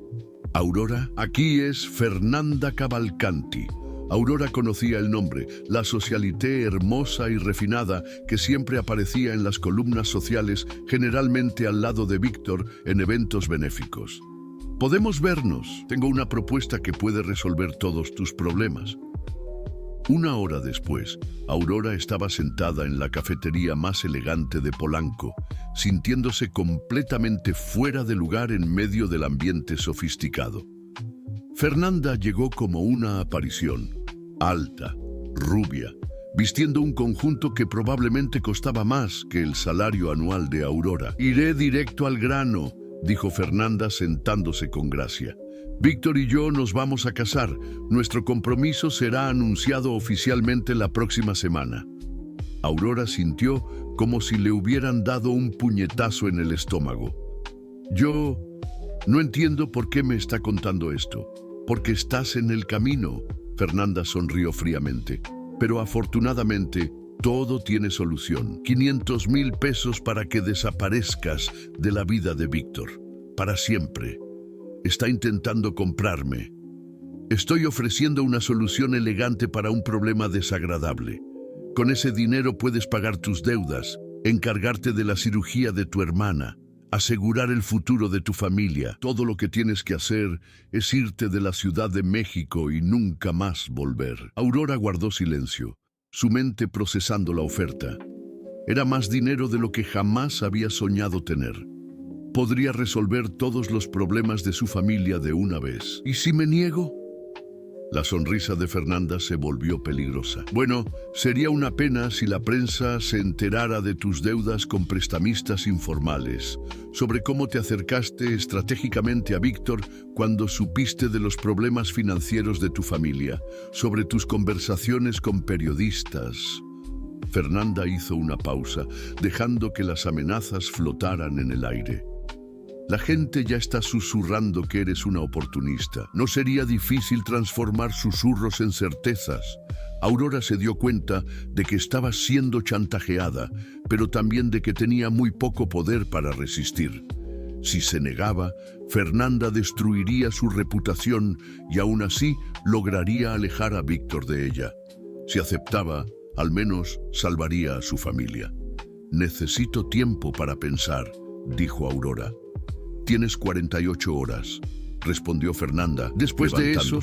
«Aurora, aquí es Fernanda Cavalcanti». Aurora conocía el nombre, la socialité hermosa y refinada que siempre aparecía en las columnas sociales, generalmente al lado de Víctor en eventos benéficos. «Podemos vernos. Tengo una propuesta que puede resolver todos tus problemas». 1 hora después, Aurora estaba sentada en la cafetería más elegante de Polanco, sintiéndose completamente fuera de lugar en medio del ambiente sofisticado. Fernanda llegó como una aparición, alta, rubia, vistiendo un conjunto que probablemente costaba más que el salario anual de Aurora. «Iré directo al grano», dijo Fernanda sentándose con gracia. «Víctor y yo nos vamos a casar. Nuestro compromiso será anunciado oficialmente la próxima semana». Aurora sintió como si le hubieran dado un puñetazo en el estómago. «Yo no entiendo por qué me está contando esto». «Porque estás en el camino», Fernanda sonrió fríamente. «Pero afortunadamente, todo tiene solución. 500,000 pesos para que desaparezcas de la vida de Víctor. Para siempre. Está intentando comprarme. Estoy ofreciendo una solución elegante para un problema desagradable. Con ese dinero puedes pagar tus deudas, encargarte de la cirugía de tu hermana, asegurar el futuro de tu familia. Todo lo que tienes que hacer es irte de la Ciudad de México y nunca más volver». Aurora guardó silencio, su mente procesando la oferta. Era más dinero de lo que jamás había soñado tener. Podría resolver todos los problemas de su familia de una vez. «¿Y si me niego?». La sonrisa de Fernanda se volvió peligrosa. Bueno, sería una pena si la prensa se enterara de tus deudas con prestamistas informales, sobre cómo te acercaste estratégicamente a Víctor cuando supiste de los problemas financieros de tu familia, sobre tus conversaciones con periodistas. Fernanda hizo una pausa, dejando que las amenazas flotaran en el aire. La gente ya está susurrando que eres una oportunista. No sería difícil transformar susurros en certezas. Aurora se dio cuenta de que estaba siendo chantajeada, pero también de que tenía muy poco poder para resistir. Si se negaba, Fernanda destruiría su reputación y aún así lograría alejar a Víctor de ella. Si aceptaba, al menos salvaría a su familia. Necesito tiempo para pensar, dijo Aurora. Tienes 48 horas, respondió Fernanda. Después de eso,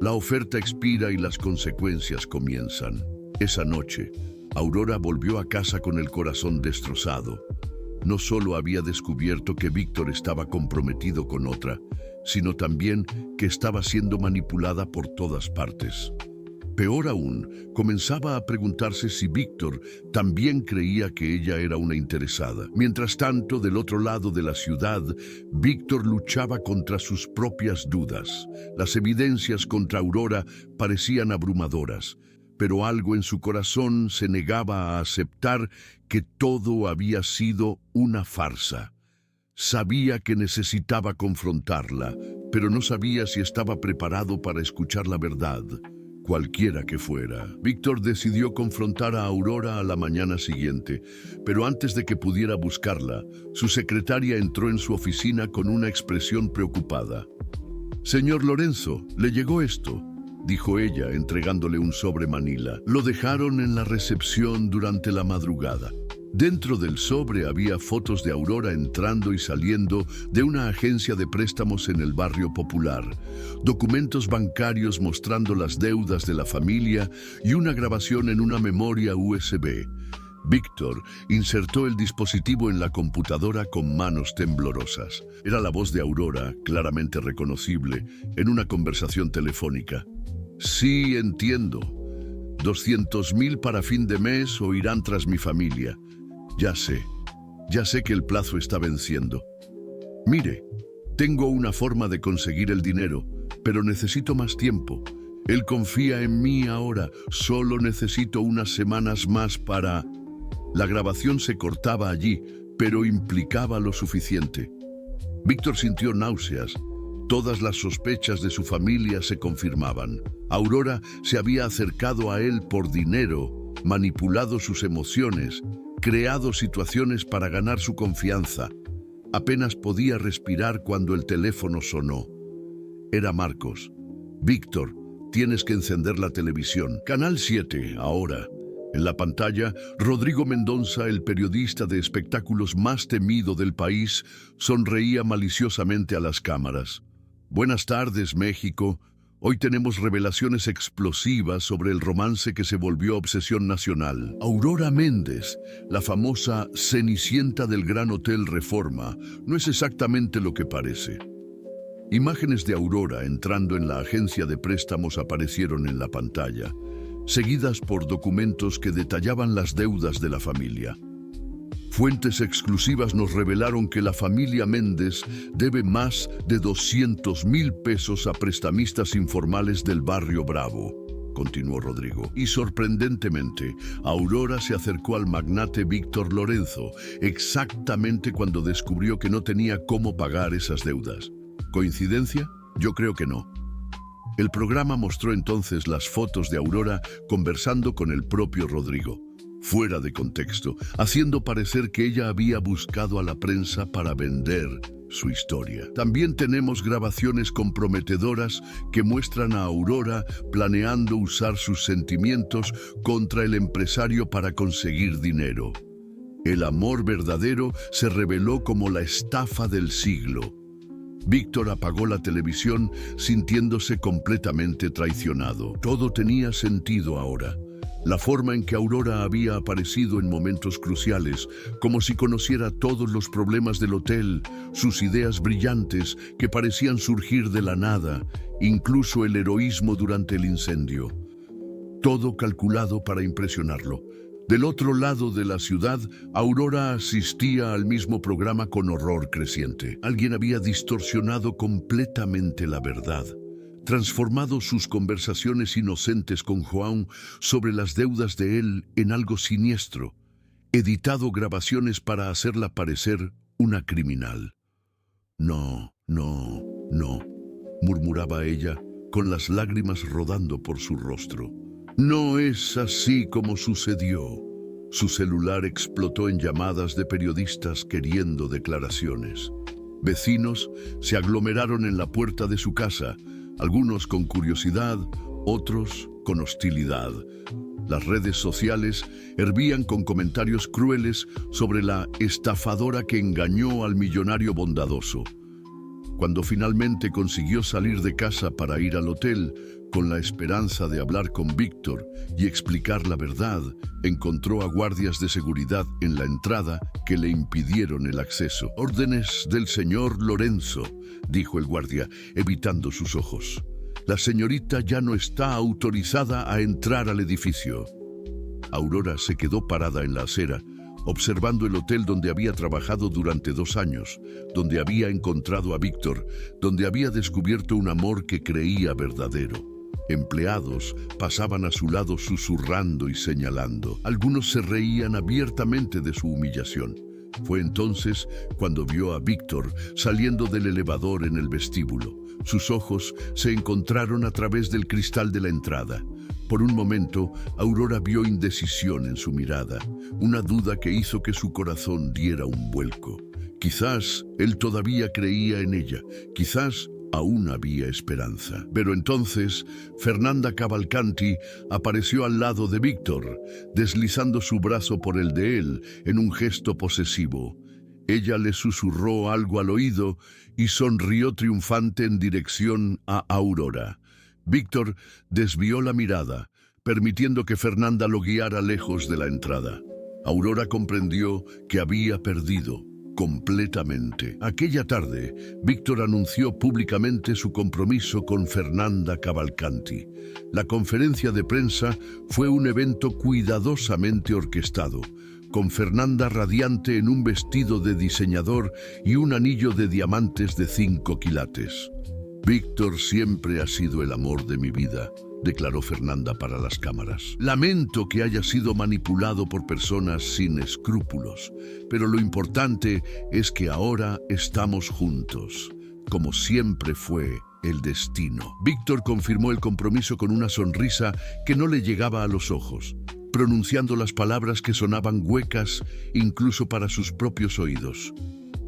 la oferta expira y las consecuencias comienzan. Esa noche, Aurora volvió a casa con el corazón destrozado. No solo había descubierto que Víctor estaba comprometido con otra, sino también que estaba siendo manipulada por todas partes. Peor aún, comenzaba a preguntarse si Víctor también creía que ella era una interesada. Mientras tanto, del otro lado de la ciudad, Víctor luchaba contra sus propias dudas. Las evidencias contra Aurora parecían abrumadoras, pero algo en su corazón se negaba a aceptar que todo había sido una farsa. Sabía que necesitaba confrontarla, pero no sabía si estaba preparado para escuchar la verdad. Cualquiera que fuera. Víctor decidió confrontar a Aurora a la mañana siguiente, pero antes de que pudiera buscarla, su secretaria entró en su oficina con una expresión preocupada. «Señor Lorenzo, ¿le llegó esto?», dijo ella, entregándole un sobre manila. Lo dejaron en la recepción durante la madrugada. Dentro del sobre había fotos de Aurora entrando y saliendo de una agencia de préstamos en el barrio popular, documentos bancarios mostrando las deudas de la familia y una grabación en una memoria USB. Víctor insertó el dispositivo en la computadora con manos temblorosas. Era la voz de Aurora, claramente reconocible, en una conversación telefónica. «Sí, entiendo. 200.000 para fin de mes o irán tras mi familia. Ya sé que el plazo está venciendo. Mire, tengo una forma de conseguir el dinero, pero necesito más tiempo. Él confía en mí ahora, solo necesito unas semanas más para...». La grabación se cortaba allí, pero implicaba lo suficiente. Víctor sintió náuseas. Todas las sospechas de su familia se confirmaban. Aurora se había acercado a él por dinero, manipulado sus emociones, creado situaciones para ganar su confianza. Apenas podía respirar cuando el teléfono sonó. Era Marcos. «Víctor, tienes que encender la televisión. Canal 7, ahora». En la pantalla, Rodrigo Mendoza, el periodista de espectáculos más temido del país, sonreía maliciosamente a las cámaras. «Buenas tardes, México. Hoy tenemos revelaciones explosivas sobre el romance que se volvió obsesión nacional. Aurora Méndez, la famosa Cenicienta del Gran Hotel Reforma, no es exactamente lo que parece». Imágenes de Aurora entrando en la agencia de préstamos aparecieron en la pantalla, seguidas por documentos que detallaban las deudas de la familia. Fuentes exclusivas nos revelaron que la familia Méndez debe más de 200.000 pesos a prestamistas informales del barrio Bravo, continuó Rodrigo. Y sorprendentemente, Aurora se acercó al magnate Víctor Lorenzo, exactamente cuando descubrió que no tenía cómo pagar esas deudas. ¿Coincidencia? Yo creo que no. El programa mostró entonces las fotos de Aurora conversando con el propio Rodrigo, fuera de contexto, haciendo parecer que ella había buscado a la prensa para vender su historia. También tenemos grabaciones comprometedoras que muestran a Aurora planeando usar sus sentimientos contra el empresario para conseguir dinero. El amor verdadero se reveló como la estafa del siglo. Víctor apagó la televisión sintiéndose completamente traicionado. Todo tenía sentido ahora. La forma en que Aurora había aparecido en momentos cruciales, como si conociera todos los problemas del hotel, sus ideas brillantes que parecían surgir de la nada, incluso el heroísmo durante el incendio. Todo calculado para impresionarlo. Del otro lado de la ciudad, Aurora asistía al mismo programa con horror creciente. Alguien había distorsionado completamente la verdad, transformado sus conversaciones inocentes con João sobre las deudas de él en algo siniestro, editado grabaciones para hacerla parecer una criminal. No, no, no, murmuraba ella, con las lágrimas rodando por su rostro. No es así como sucedió. Su celular explotó en llamadas de periodistas queriendo declaraciones. Vecinos se aglomeraron en la puerta de su casa, algunos con curiosidad, otros con hostilidad. Las redes sociales hervían con comentarios crueles sobre la estafadora que engañó al millonario bondadoso. Cuando finalmente consiguió salir de casa para ir al hotel, con la esperanza de hablar con Víctor y explicar la verdad, encontró a guardias de seguridad en la entrada que le impidieron el acceso. «Órdenes del señor Lorenzo», dijo el guardia, evitando sus ojos. «La señorita ya no está autorizada a entrar al edificio». Aurora se quedó parada en la acera, observando el hotel donde había trabajado durante 2 años, donde había encontrado a Víctor, donde había descubierto un amor que creía verdadero. Empleados pasaban a su lado susurrando y señalando. Algunos se reían abiertamente de su humillación. Fue entonces cuando vio a Víctor saliendo del elevador en el vestíbulo. Sus ojos se encontraron a través del cristal de la entrada. Por un momento, Aurora vio indecisión en su mirada, una duda que hizo que su corazón diera un vuelco. Quizás él todavía creía en ella, quizás aún había esperanza. Pero entonces, Fernanda Cavalcanti apareció al lado de Víctor, deslizando su brazo por el de él en un gesto posesivo. Ella le susurró algo al oído y sonrió triunfante en dirección a Aurora. Víctor desvió la mirada, permitiendo que Fernanda lo guiara lejos de la entrada. Aurora comprendió que había perdido completamente. Aquella tarde, Víctor anunció públicamente su compromiso con Fernanda Cavalcanti. La conferencia de prensa fue un evento cuidadosamente orquestado, con Fernanda radiante en un vestido de diseñador y un anillo de diamantes de 5 quilates. «Víctor siempre ha sido el amor de mi vida», declaró Fernanda para las cámaras. «Lamento que haya sido manipulado por personas sin escrúpulos, pero lo importante es que ahora estamos juntos, como siempre fue el destino». Víctor confirmó el compromiso con una sonrisa que no le llegaba a los ojos, pronunciando las palabras que sonaban huecas incluso para sus propios oídos.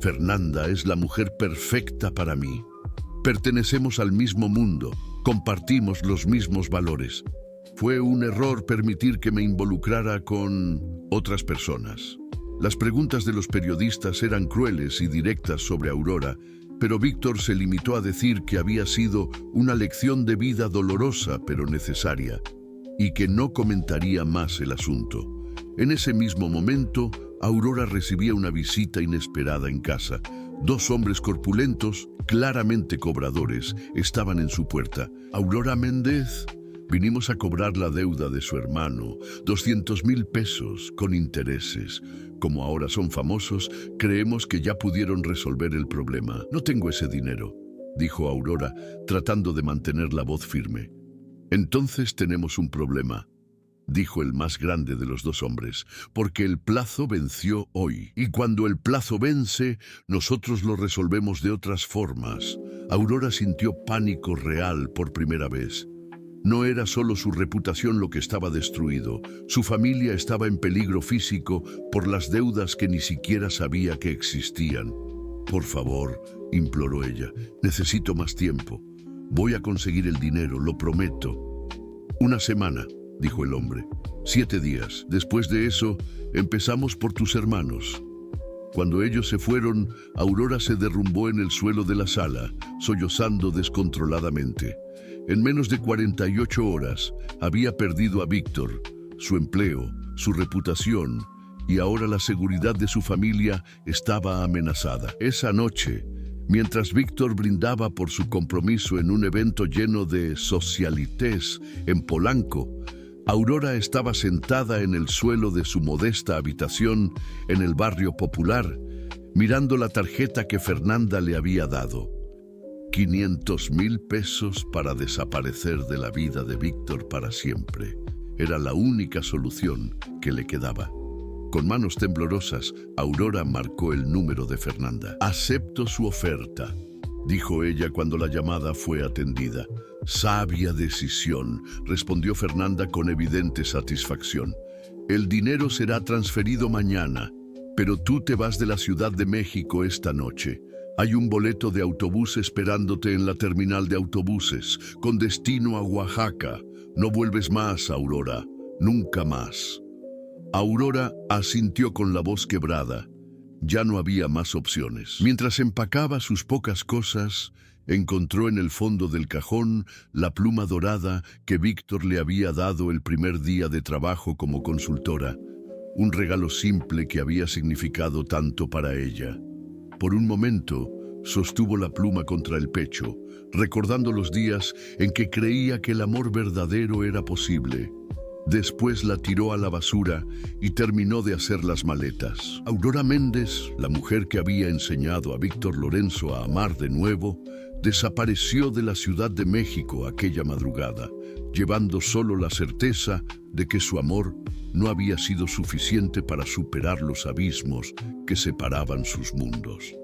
«Fernanda es la mujer perfecta para mí. Pertenecemos al mismo mundo, compartimos los mismos valores. Fue un error permitir que me involucrara con otras personas». Las preguntas de los periodistas eran crueles y directas sobre Aurora, pero Víctor se limitó a decir que había sido una lección de vida dolorosa pero necesaria, y que no comentaría más el asunto. En ese mismo momento, Aurora recibía una visita inesperada en casa. 2 hombres corpulentos, claramente cobradores, estaban en su puerta. «Aurora Méndez, vinimos a cobrar la deuda de su hermano, 200,000 pesos, con intereses. Como ahora son famosos, creemos que ya pudieron resolver el problema». «No tengo ese dinero», dijo Aurora, tratando de mantener la voz firme. «Entonces tenemos un problema», dijo el más grande de los 2 hombres, «porque el plazo venció hoy. Y cuando el plazo vence, nosotros lo resolvemos de otras formas». Aurora sintió pánico real por primera vez. No era solo su reputación lo que estaba destruido, su familia estaba en peligro físico por las deudas que ni siquiera sabía que existían. «Por favor», imploró ella, «necesito más tiempo. Voy a conseguir el dinero, lo prometo». «1 semana», dijo el hombre. 7 días. Después de eso, empezamos por tus hermanos». Cuando ellos se fueron, Aurora se derrumbó en el suelo de la sala, sollozando descontroladamente. En menos de 48 horas, había perdido a Víctor, su empleo, su reputación, y ahora la seguridad de su familia estaba amenazada. Esa noche, mientras Víctor brindaba por su compromiso en un evento lleno de socialités en Polanco, Aurora estaba sentada en el suelo de su modesta habitación en el barrio popular, mirando la tarjeta que Fernanda le había dado. 500,000 pesos para desaparecer de la vida de Víctor para siempre. Era la única solución que le quedaba. Con manos temblorosas, Aurora marcó el número de Fernanda. «Acepto su oferta», dijo ella cuando la llamada fue atendida. «Sabia decisión», respondió Fernanda con evidente satisfacción. «El dinero será transferido mañana, pero tú te vas de la Ciudad de México esta noche. Hay un boleto de autobús esperándote en la terminal de autobuses, con destino a Oaxaca. No vuelves más, Aurora, nunca más». Aurora asintió con la voz quebrada. Ya no había más opciones. Mientras empacaba sus pocas cosas, encontró en el fondo del cajón la pluma dorada que Víctor le había dado el primer día de trabajo como consultora, un regalo simple que había significado tanto para ella. Por un momento, sostuvo la pluma contra el pecho, recordando los días en que creía que el amor verdadero era posible. Después la tiró a la basura y terminó de hacer las maletas. Aurora Méndez, la mujer que había enseñado a Víctor Lorenzo a amar de nuevo, desapareció de la Ciudad de México aquella madrugada, llevando solo la certeza de que su amor no había sido suficiente para superar los abismos que separaban sus mundos.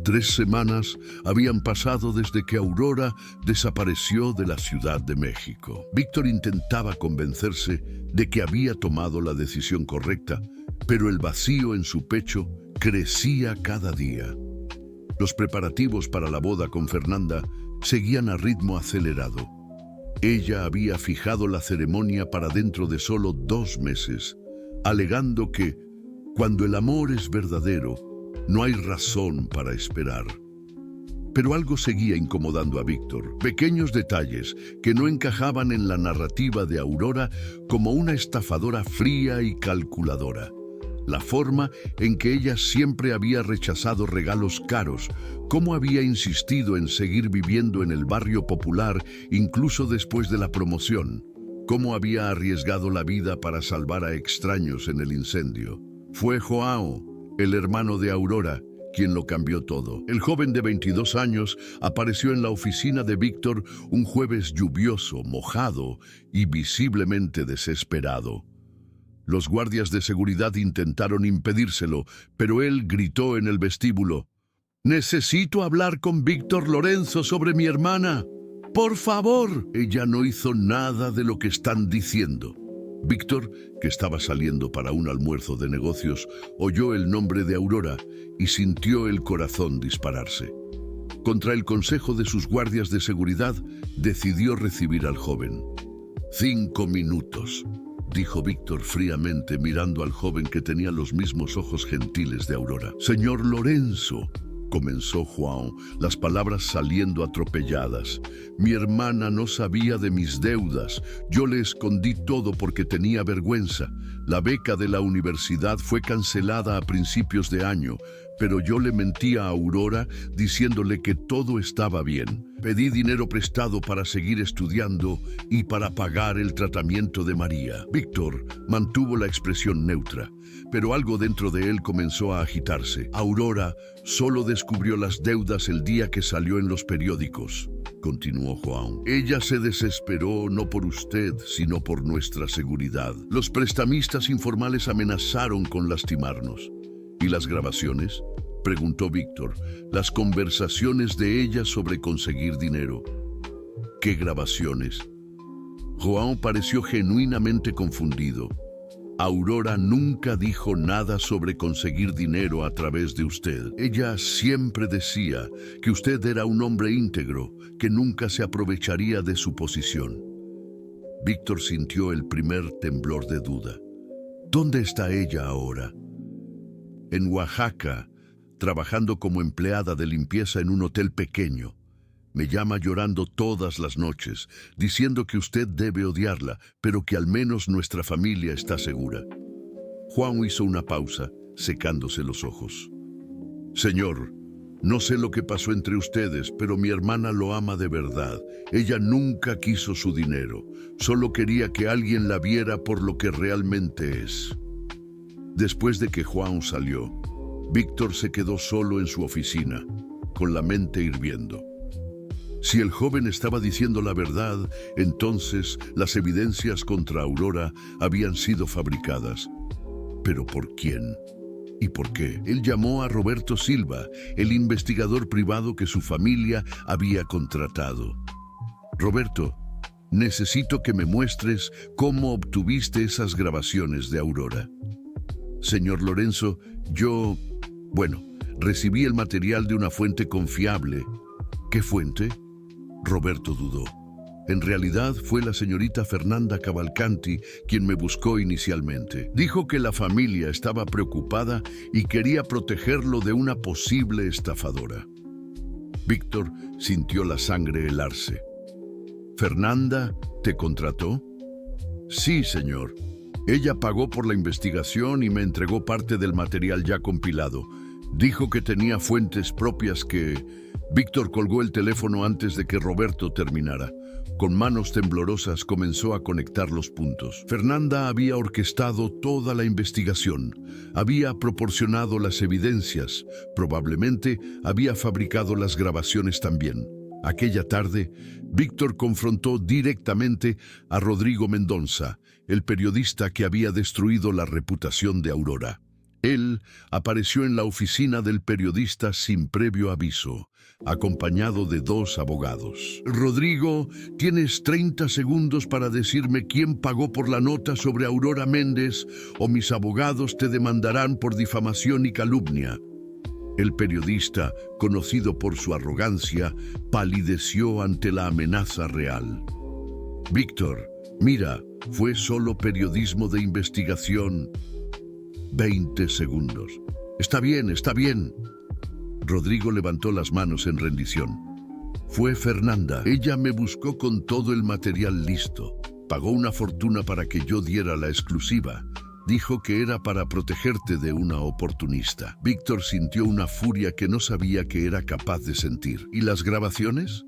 3 semanas habían pasado desde que Aurora desapareció de la Ciudad de México. Víctor intentaba convencerse de que había tomado la decisión correcta, pero el vacío en su pecho crecía cada día. Los preparativos para la boda con Fernanda seguían a ritmo acelerado. Ella había fijado la ceremonia para dentro de solo 2 meses, alegando que, cuando el amor es verdadero, no hay razón para esperar. Pero algo seguía incomodando a Víctor, pequeños detalles que no encajaban en la narrativa de Aurora como una estafadora fría y calculadora. La forma en que ella siempre había rechazado regalos caros, cómo había insistido en seguir viviendo en el barrio popular incluso después de la promoción, cómo había arriesgado la vida para salvar a extraños en el incendio. Fue Joao, el hermano de Aurora, quien lo cambió todo. El joven de 22 años apareció en la oficina de Víctor un jueves lluvioso, mojado y visiblemente desesperado. Los guardias de seguridad intentaron impedírselo, pero él gritó en el vestíbulo: «Necesito hablar con Víctor Lorenzo sobre mi hermana. ¡Por favor!». Ella no hizo nada de lo que están diciendo. Víctor, que estaba saliendo para un almuerzo de negocios, oyó el nombre de Aurora y sintió el corazón dispararse. Contra el consejo de sus guardias de seguridad, decidió recibir al joven. 5 minutos, dijo Víctor fríamente, mirando al joven que tenía los mismos ojos gentiles de Aurora. «Señor Lorenzo», comenzó Joao, las palabras saliendo atropelladas. «Mi hermana no sabía de mis deudas. Yo le escondí todo porque tenía vergüenza. La beca de la universidad fue cancelada a principios de año, pero yo le mentí a Aurora diciéndole que todo estaba bien. Pedí dinero prestado para seguir estudiando y para pagar el tratamiento de María». Víctor mantuvo la expresión neutra, pero algo dentro de él comenzó a agitarse. «Aurora solo descubrió las deudas el día que salió en los periódicos», continuó Joao. «Ella se desesperó no por usted, sino por nuestra seguridad. Los prestamistas informales amenazaron con lastimarnos». «¿Y las grabaciones?», preguntó Víctor. «Las conversaciones de ella sobre conseguir dinero». «¿Qué grabaciones?». Joao pareció genuinamente confundido. «Aurora nunca dijo nada sobre conseguir dinero a través de usted. Ella siempre decía que usted era un hombre íntegro, que nunca se aprovecharía de su posición». Víctor sintió el primer temblor de duda. ¿Dónde está ella ahora? «En Oaxaca, trabajando como empleada de limpieza en un hotel pequeño. Me llama llorando todas las noches, diciendo que usted debe odiarla, pero que al menos nuestra familia está segura. Juan hizo una pausa, secándose los ojos. Señor, no sé lo que pasó entre ustedes, pero mi hermana lo ama de verdad. Ella nunca quiso su dinero, solo quería que alguien la viera por lo que realmente es. Después de que Juan salió, Víctor se quedó solo en su oficina, con la mente hirviendo. Si el joven estaba diciendo la verdad, entonces las evidencias contra Aurora habían sido fabricadas. ¿Pero por quién? ¿Y por qué? Él llamó a Roberto Silva, el investigador privado que su familia había contratado. Roberto, necesito que me muestres cómo obtuviste esas grabaciones de Aurora. Señor Lorenzo, recibí el material de una fuente confiable. ¿Qué fuente? Roberto dudó. En realidad fue la señorita Fernanda Cavalcanti quien me buscó inicialmente. Dijo que la familia estaba preocupada y quería protegerlo de una posible estafadora. Víctor sintió la sangre helarse. ¿Fernanda te contrató? Sí, señor. Ella pagó por la investigación y me entregó parte del material ya compilado. Dijo que tenía fuentes propias que... Víctor colgó el teléfono antes de que Roberto terminara. Con manos temblorosas comenzó a conectar los puntos. Fernanda había orquestado toda la investigación, había proporcionado las evidencias, probablemente había fabricado las grabaciones también. Aquella tarde, Víctor confrontó directamente a Rodrigo Mendonça, el periodista que había destruido la reputación de Aurora. Él apareció en la oficina del periodista sin previo aviso, acompañado de 2 abogados. Rodrigo, tienes 30 segundos para decirme quién pagó por la nota sobre Aurora Méndez o mis abogados te demandarán por difamación y calumnia. El periodista, conocido por su arrogancia, palideció ante la amenaza real. Víctor, mira, fue solo periodismo de investigación. 20 segundos. Está bien, está bien. Rodrigo levantó las manos en rendición. Fue Fernanda. Ella me buscó con todo el material listo. Pagó una fortuna para que yo diera la exclusiva. Dijo que era para protegerte de una oportunista. Víctor sintió una furia que no sabía que era capaz de sentir. ¿Y las grabaciones?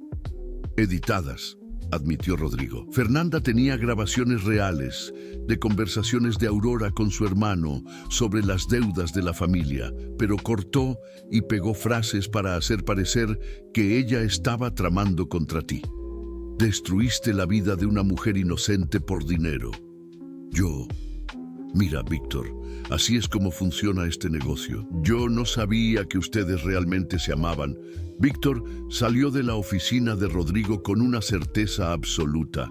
Editadas, admitió Rodrigo. Fernanda tenía grabaciones reales de conversaciones de Aurora con su hermano sobre las deudas de la familia, pero cortó y pegó frases para hacer parecer que ella estaba tramando contra ti. Destruiste la vida de una mujer inocente por dinero. Mira, Víctor, así es como funciona este negocio. Yo no sabía que ustedes realmente se amaban. Víctor salió de la oficina de Rodrigo con una certeza absoluta.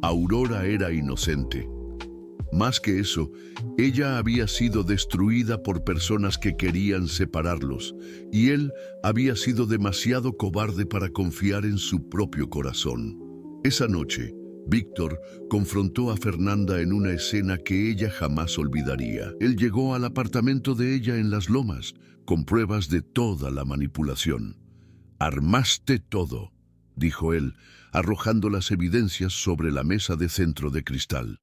Aurora era inocente. Más que eso, ella había sido destruida por personas que querían separarlos, y él había sido demasiado cobarde para confiar en su propio corazón. Esa noche, Víctor confrontó a Fernanda en una escena que ella jamás olvidaría. Él llegó al apartamento de ella en Las Lomas, con pruebas de toda la manipulación. «Armaste todo», dijo él, arrojando las evidencias sobre la mesa de centro de cristal.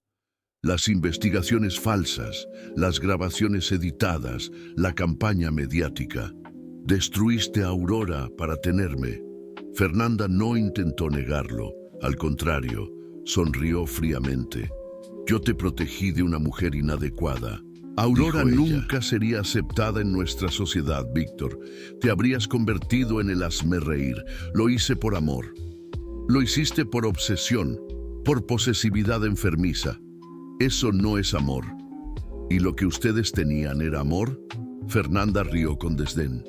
Las investigaciones falsas, las grabaciones editadas, la campaña mediática. Destruiste a Aurora para tenerme. Fernanda no intentó negarlo, al contrario, sonrió fríamente. Yo te protegí de una mujer inadecuada. Aurora nunca sería aceptada en nuestra sociedad, Víctor. Te habrías convertido en el hazmerreír. Lo hice por amor. Lo hiciste por obsesión, por posesividad enfermiza. Eso no es amor. ¿Y lo que ustedes tenían era amor? Fernanda rió con desdén.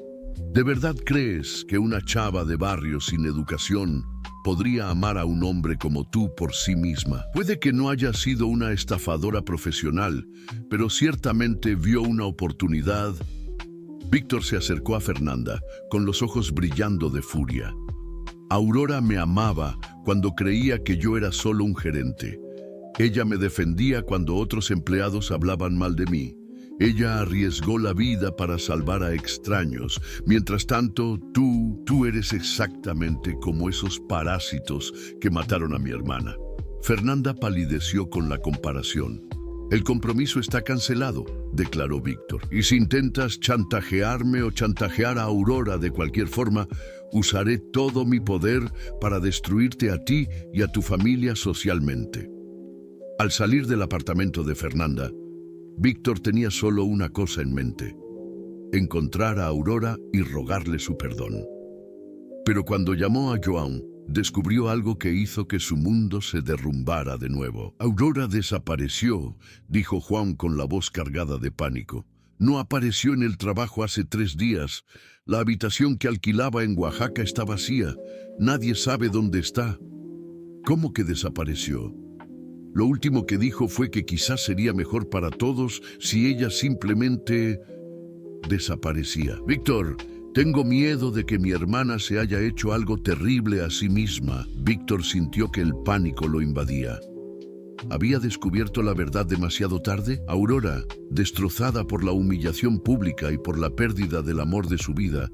¿De verdad crees que una chava de barrio sin educación podría amar a un hombre como tú por sí misma? Puede que no haya sido una estafadora profesional, pero ciertamente vio una oportunidad. Víctor se acercó a Fernanda, con los ojos brillando de furia. Aurora me amaba cuando creía que yo era solo un gerente. Ella me defendía cuando otros empleados hablaban mal de mí. Ella arriesgó la vida para salvar a extraños. Mientras tanto, tú eres exactamente como esos parásitos que mataron a mi hermana. Fernanda palideció con la comparación. El compromiso está cancelado, declaró Víctor. Y si intentas chantajearme o chantajear a Aurora de cualquier forma, usaré todo mi poder para destruirte a ti y a tu familia socialmente. Al salir del apartamento de Fernanda, Víctor tenía solo una cosa en mente: encontrar a Aurora y rogarle su perdón. Pero cuando llamó a Joan, descubrió algo que hizo que su mundo se derrumbara de nuevo. Aurora desapareció, dijo Juan con la voz cargada de pánico. No apareció en el trabajo hace 3 días. La habitación que alquilaba en Oaxaca está vacía. Nadie sabe dónde está. ¿Cómo que desapareció? Lo último que dijo fue que quizás sería mejor para todos si ella simplemente desaparecía. Víctor, tengo miedo de que mi hermana se haya hecho algo terrible a sí misma. Víctor sintió que el pánico lo invadía. ¿Había descubierto la verdad demasiado tarde? Aurora, destrozada por la humillación pública y por la pérdida del amor de su vida,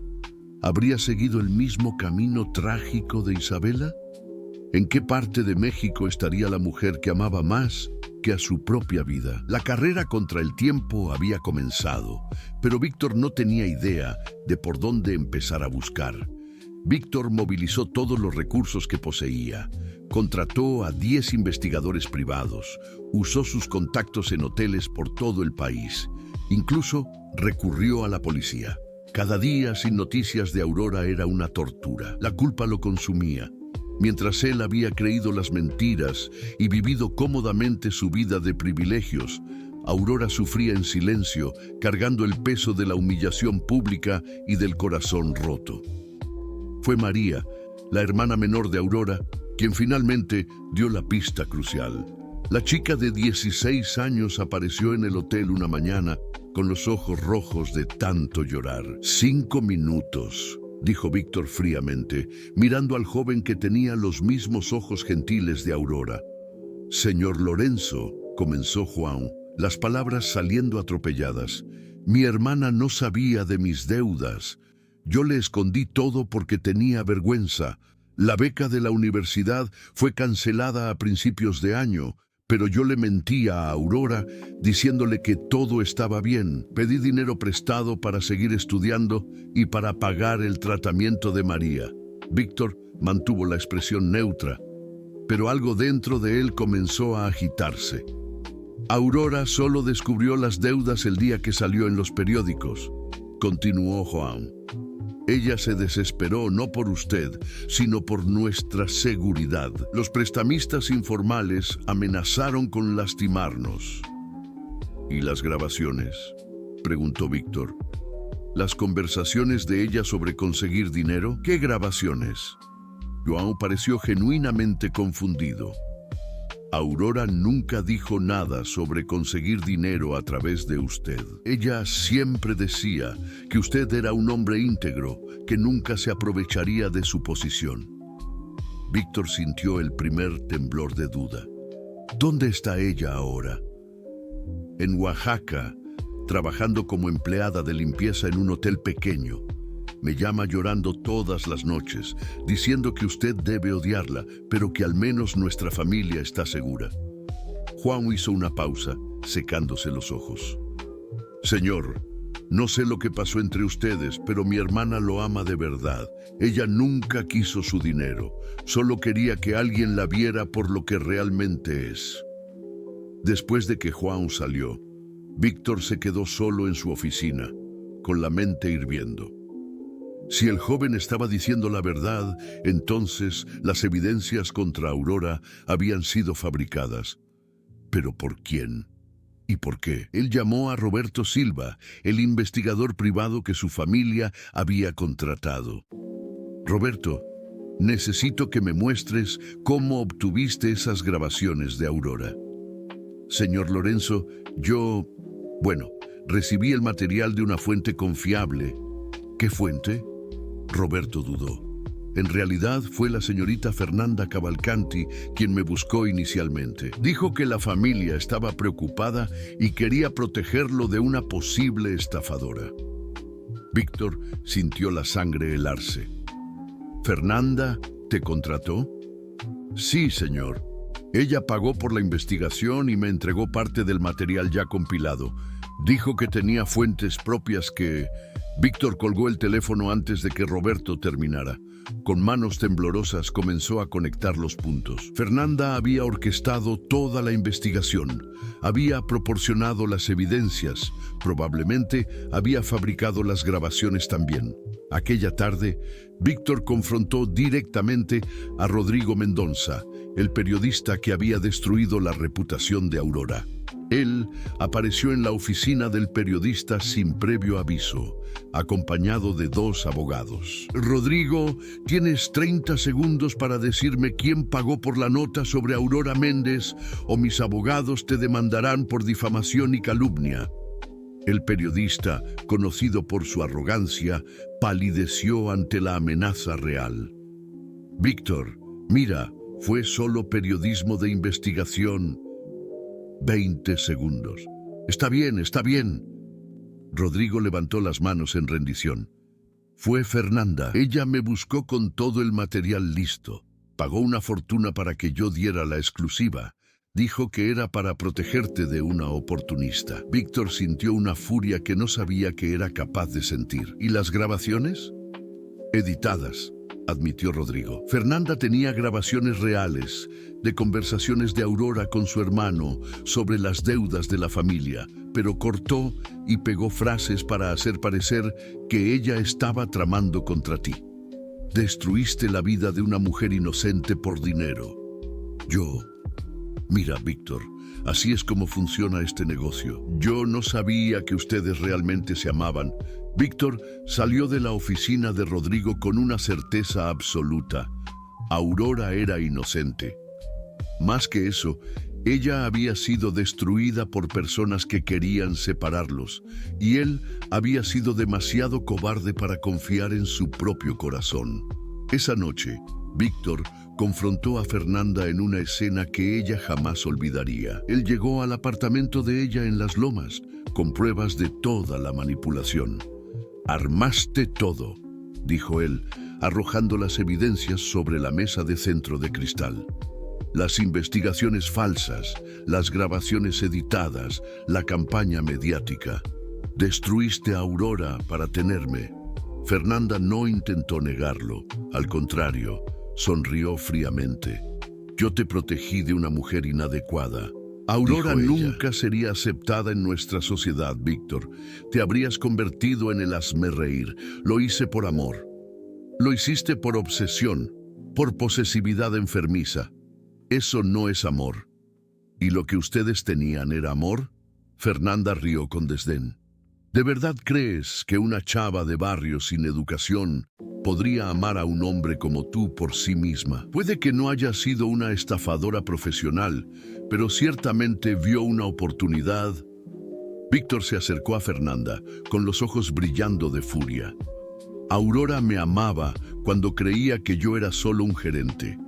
¿habría seguido el mismo camino trágico de Isabela? ¿En qué parte de México estaría la mujer que amaba más que a su propia vida? La carrera contra el tiempo había comenzado, pero Víctor no tenía idea de por dónde empezar a buscar. Víctor movilizó todos los recursos que poseía. Contrató a 10 investigadores privados, usó sus contactos en hoteles por todo el país. Incluso recurrió a la policía. Cada día sin noticias de Aurora era una tortura. La culpa lo consumía. Mientras él había creído las mentiras y vivido cómodamente su vida de privilegios, Aurora sufría en silencio, cargando el peso de la humillación pública y del corazón roto. Fue María, la hermana menor de Aurora, quien finalmente dio la pista crucial. La chica de 16 años apareció en el hotel una mañana con los ojos rojos de tanto llorar. 5 minutos, dijo Víctor fríamente, mirando al joven que tenía los mismos ojos gentiles de Aurora. Señor Lorenzo, comenzó Juan, las palabras saliendo atropelladas. Mi hermana no sabía de mis deudas. Yo le escondí todo porque tenía vergüenza. La beca de la universidad fue cancelada a principios de año, pero yo le mentía a Aurora diciéndole que todo estaba bien. Pedí dinero prestado para seguir estudiando y para pagar el tratamiento de María. Víctor mantuvo la expresión neutra, pero algo dentro de él comenzó a agitarse. Aurora solo descubrió las deudas el día que salió en los periódicos, continuó Juan. Ella se desesperó no por usted, sino por nuestra seguridad. Los prestamistas informales amenazaron con lastimarnos. ¿Y las grabaciones?, preguntó Víctor. ¿Las conversaciones de ella sobre conseguir dinero? ¿Qué grabaciones? Joan pareció genuinamente confundido. Aurora nunca dijo nada sobre conseguir dinero a través de usted. Ella siempre decía que usted era un hombre íntegro, que nunca se aprovecharía de su posición. Víctor sintió el primer temblor de duda. ¿Dónde está ella ahora? En Oaxaca, trabajando como empleada de limpieza en un hotel pequeño. Me llama llorando todas las noches, diciendo que usted debe odiarla, pero que al menos nuestra familia está segura. Juan hizo una pausa, secándose los ojos. Señor, no sé lo que pasó entre ustedes, pero mi hermana lo ama de verdad. Ella nunca quiso su dinero, solo quería que alguien la viera por lo que realmente es. Después de que Juan salió, Víctor se quedó solo en su oficina, con la mente hirviendo. Si el joven estaba diciendo la verdad, entonces las evidencias contra Aurora habían sido fabricadas. ¿Pero por quién? ¿Y por qué? Él llamó a Roberto Silva, el investigador privado que su familia había contratado. Roberto, necesito que me muestres cómo obtuviste esas grabaciones de Aurora. Señor Lorenzo, recibí el material de una fuente confiable. ¿Qué fuente? Roberto dudó. En realidad fue la señorita Fernanda Cavalcanti quien me buscó inicialmente. Dijo que la familia estaba preocupada y quería protegerlo de una posible estafadora. Víctor sintió la sangre helarse. ¿Fernanda te contrató? Sí, señor. Ella pagó por la investigación y me entregó parte del material ya compilado. Dijo que tenía fuentes propias que... Víctor colgó el teléfono antes de que Roberto terminara. Con manos temblorosas comenzó a conectar los puntos. Fernanda había orquestado toda la investigación. Había proporcionado las evidencias. Probablemente había fabricado las grabaciones también. Aquella tarde, Víctor confrontó directamente a Rodrigo Mendonça, el periodista que había destruido la reputación de Aurora. Él apareció en la oficina del periodista sin previo aviso, acompañado de 2 abogados. Rodrigo, tienes 30 segundos para decirme quién pagó por la nota sobre Aurora Méndez o mis abogados te demandarán por difamación y calumnia. El periodista, conocido por su arrogancia, palideció ante la amenaza real. Víctor, mira, fue solo periodismo de investigación. 20 segundos. Está bien, está bien. Rodrigo levantó las manos en rendición. Fue Fernanda. Ella me buscó con todo el material listo. Pagó una fortuna para que yo diera la exclusiva. Dijo que era para protegerte de una oportunista. Víctor sintió una furia que no sabía que era capaz de sentir. ¿Y las grabaciones? Editadas, admitió Rodrigo. Fernanda tenía grabaciones reales de conversaciones de Aurora con su hermano sobre las deudas de la familia, pero cortó y pegó frases para hacer parecer que ella estaba tramando contra ti. Destruiste la vida de una mujer inocente por dinero. Mira, Víctor, así es como funciona este negocio. Yo no sabía que ustedes realmente se amaban. Víctor salió de la oficina de Rodrigo con una certeza absoluta. Aurora era inocente. Más que eso, ella había sido destruida por personas que querían separarlos, y él había sido demasiado cobarde para confiar en su propio corazón. Esa noche, Víctor confrontó a Fernanda en una escena que ella jamás olvidaría. Él llegó al apartamento de ella en Las Lomas, con pruebas de toda la manipulación. «Armaste todo», dijo él, arrojando las evidencias sobre la mesa de centro de cristal. Las investigaciones falsas, las grabaciones editadas, la campaña mediática. Destruiste a Aurora para tenerme. Fernanda no intentó negarlo, al contrario, sonrió fríamente. Yo te protegí de una mujer inadecuada. Aurora nunca sería aceptada en nuestra sociedad, Víctor. Te habrías convertido en el hazmerreír. Lo hice por amor. Lo hiciste por obsesión, por posesividad enfermiza. Eso no es amor. ¿Y lo que ustedes tenían era amor? Fernanda rió con desdén. ¿De verdad crees que una chava de barrio sin educación podría amar a un hombre como tú por sí misma? Puede que no haya sido una estafadora profesional, pero ciertamente vio una oportunidad. Víctor se acercó a Fernanda, con los ojos brillando de furia. Aurora me amaba cuando creía que yo era solo un gerente.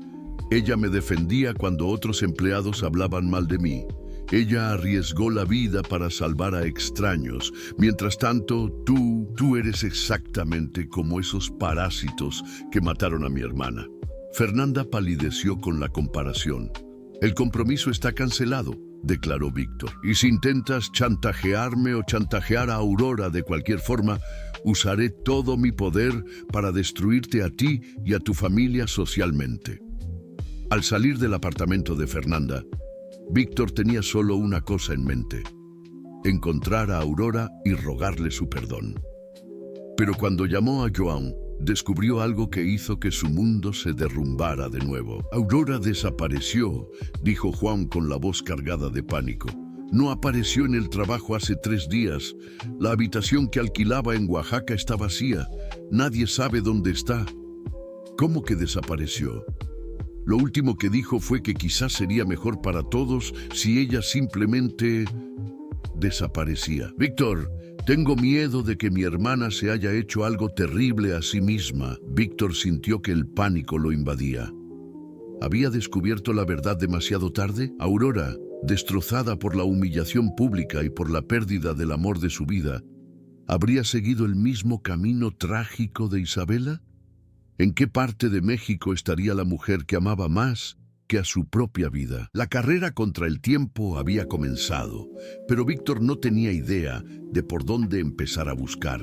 Ella me defendía cuando otros empleados hablaban mal de mí. Ella arriesgó la vida para salvar a extraños. Mientras tanto, tú eres exactamente como esos parásitos que mataron a mi hermana. Fernanda palideció con la comparación. El compromiso está cancelado, declaró Víctor. Y si intentas chantajearme o chantajear a Aurora de cualquier forma, usaré todo mi poder para destruirte a ti y a tu familia socialmente. Al salir del apartamento de Fernanda, Víctor tenía solo una cosa en mente: encontrar a Aurora y rogarle su perdón. Pero cuando llamó a Joan, descubrió algo que hizo que su mundo se derrumbara de nuevo. Aurora desapareció, dijo Juan con la voz cargada de pánico. No apareció en el trabajo hace 3 días. La habitación que alquilaba en Oaxaca está vacía. Nadie sabe dónde está. ¿Cómo que desapareció? Lo último que dijo fue que quizás sería mejor para todos si ella simplemente desaparecía. Víctor, Tengo miedo de que mi hermana se haya hecho algo terrible a sí misma. Víctor sintió que el pánico lo invadía. ¿Había descubierto la verdad demasiado tarde? Aurora, destrozada por la humillación pública y por la pérdida del amor de su vida, ¿habría seguido el mismo camino trágico de Isabela? ¿En qué parte de México estaría la mujer que amaba más que a su propia vida? La carrera contra el tiempo había comenzado, pero Víctor no tenía idea de por dónde empezar a buscar.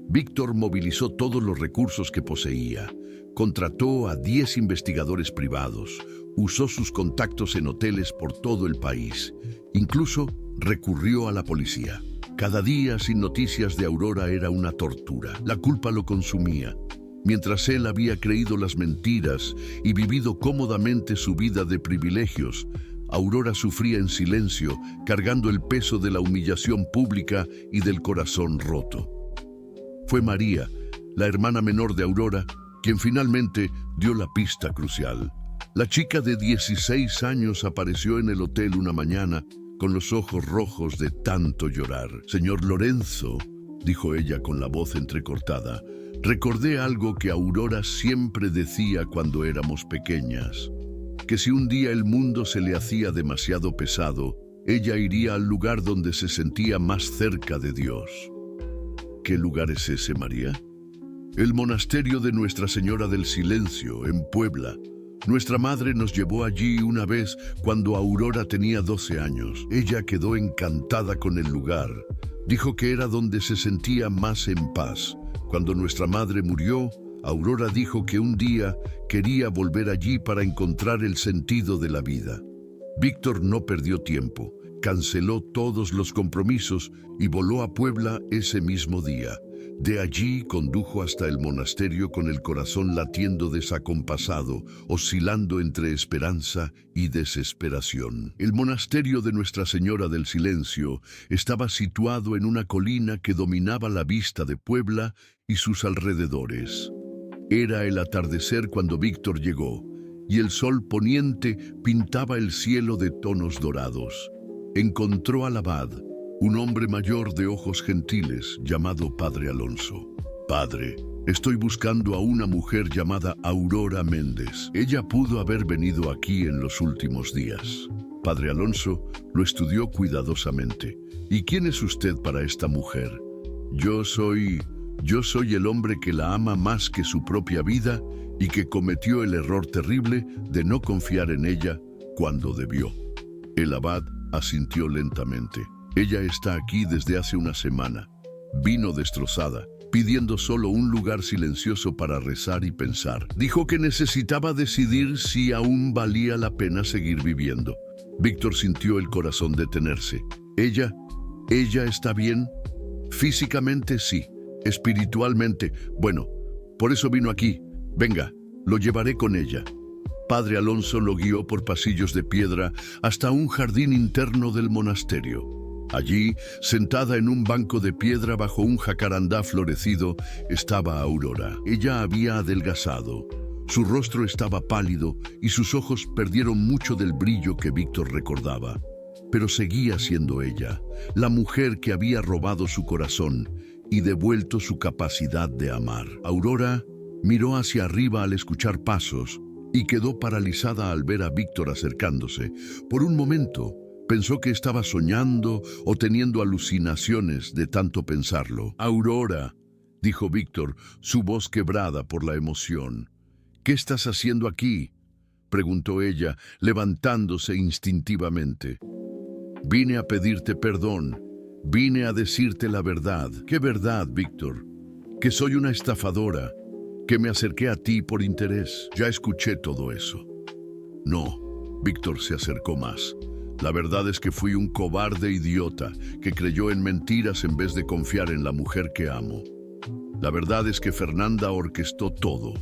Víctor movilizó todos los recursos que poseía. Contrató a 10 investigadores privados, usó sus contactos en hoteles por todo el país. Incluso recurrió a la policía. Cada día sin noticias de Aurora era una tortura. La culpa lo consumía. Mientras él había creído las mentiras y vivido cómodamente su vida de privilegios, Aurora sufría en silencio, cargando el peso de la humillación pública y del corazón roto. Fue María, la hermana menor de Aurora, quien finalmente dio la pista crucial. La chica de 16 años apareció en el hotel una mañana con los ojos rojos de tanto llorar. «Señor Lorenzo», dijo ella con la voz entrecortada, «recordé algo que Aurora siempre decía cuando éramos pequeñas, que si un día el mundo se le hacía demasiado pesado, ella iría al lugar donde se sentía más cerca de Dios». «¿Qué lugar es ese, María?» «El monasterio de Nuestra Señora del Silencio, en Puebla. Nuestra madre nos llevó allí una vez cuando Aurora tenía 12 años. Ella quedó encantada con el lugar. Dijo que era donde se sentía más en paz. Cuando nuestra madre murió, Aurora dijo que un día quería volver allí para encontrar el sentido de la vida». Víctor no perdió tiempo. Canceló todos los compromisos y voló a Puebla ese mismo día. De allí condujo hasta el monasterio con el corazón latiendo desacompasado, oscilando entre esperanza y desesperación. El monasterio de Nuestra Señora del Silencio estaba situado en una colina que dominaba la vista de Puebla y sus alrededores. Era el atardecer cuando Víctor llegó, y el sol poniente pintaba el cielo de tonos dorados. Encontró al abad, un hombre mayor de ojos gentiles, llamado Padre Alonso. «Padre, estoy buscando a una mujer llamada Aurora Méndez. Ella pudo haber venido aquí en los últimos días». Padre Alonso lo estudió cuidadosamente. «¿Y quién es usted para esta mujer?» Yo soy el hombre que la ama más que su propia vida y que cometió el error terrible de no confiar en ella cuando debió». El abad asintió lentamente. «Ella está aquí desde hace una semana. Vino destrozada, pidiendo solo un lugar silencioso para rezar y pensar. Dijo que necesitaba decidir si aún valía la pena seguir viviendo». Víctor sintió el corazón detenerse. ¿Ella está bien? Físicamente sí, espiritualmente, bueno, por eso vino aquí. Venga, lo llevaré con ella». Padre Alonso lo guió por pasillos de piedra hasta un jardín interno del monasterio. Allí, sentada en un banco de piedra bajo un jacarandá florecido, estaba Aurora. Ella había adelgazado. Su rostro estaba pálido y sus ojos perdieron mucho del brillo que Víctor recordaba. Pero seguía siendo ella, la mujer que había robado su corazón y devuelto su capacidad de amar. Aurora miró hacia arriba al escuchar pasos y quedó paralizada al ver a Víctor acercándose. Por un momento, pensó que estaba soñando o teniendo alucinaciones de tanto pensarlo. «Aurora», dijo Víctor, su voz quebrada por la emoción. «¿Qué estás haciendo aquí?», preguntó ella, levantándose instintivamente. «Vine a pedirte perdón. Vine a decirte la verdad». «¿Qué verdad, Víctor?» «Que soy una estafadora, que me acerqué a ti por interés». «Ya escuché todo eso». «No», Víctor se acercó más. «La verdad es que fui un cobarde idiota que creyó en mentiras en vez de confiar en la mujer que amo. La verdad es que Fernanda orquestó todo.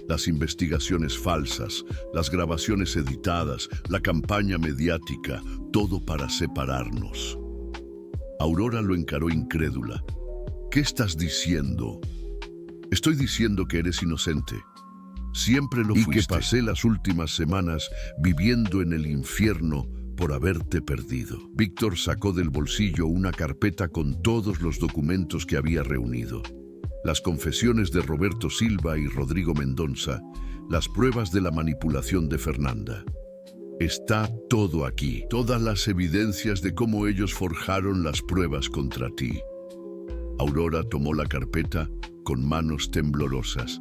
Las investigaciones falsas, las grabaciones editadas, la campaña mediática, todo para separarnos». Aurora lo encaró incrédula. «¿Qué estás diciendo?» «Estoy diciendo que eres inocente. Siempre lo fuiste. Y que pasé las últimas semanas viviendo en el infierno por haberte perdido. Víctor sacó del bolsillo una carpeta con todos los documentos que había reunido. Las confesiones de Roberto Silva y Rodrigo Mendonça, las pruebas de la manipulación de Fernanda. Está todo aquí, todas las evidencias de cómo ellos forjaron las pruebas contra ti. Aurora tomó la carpeta con manos temblorosas,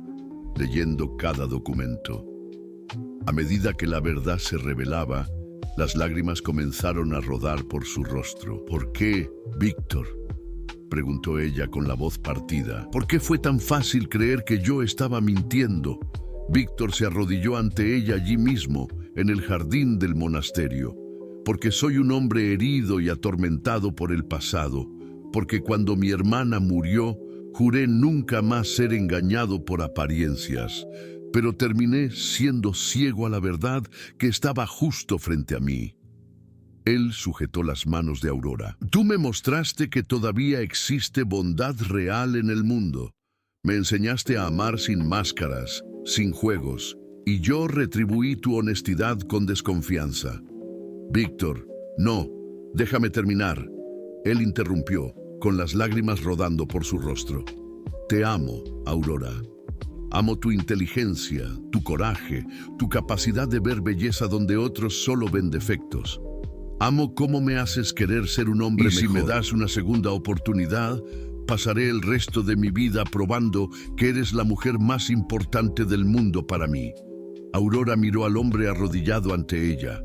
leyendo cada documento. A medida que la verdad se revelaba, las lágrimas comenzaron a rodar por su rostro. ¿Por qué, Víctor?, preguntó ella con la voz partida. ¿Por qué fue tan fácil creer que yo estaba mintiendo? Víctor se arrodilló ante ella allí mismo, en el jardín del monasterio. Porque soy un hombre herido y atormentado por el pasado. Porque cuando mi hermana murió, juré nunca más ser engañado por apariencias. Pero terminé siendo ciego a la verdad que estaba justo frente a mí. Él sujetó las manos de Aurora. Tú me mostraste que todavía existe bondad real en el mundo. Me enseñaste a amar sin máscaras, sin juegos, y yo retribuí tu honestidad con desconfianza. Víctor, no, déjame terminar. Él interrumpió, con las lágrimas rodando por su rostro. Te amo, Aurora. Amo tu inteligencia, tu coraje, tu capacidad de ver belleza donde otros solo ven defectos. Amo cómo me haces querer ser un hombre mejor. Y si me das una segunda oportunidad, pasaré el resto de mi vida probando que eres la mujer más importante del mundo para mí. Aurora miró al hombre arrodillado ante ella,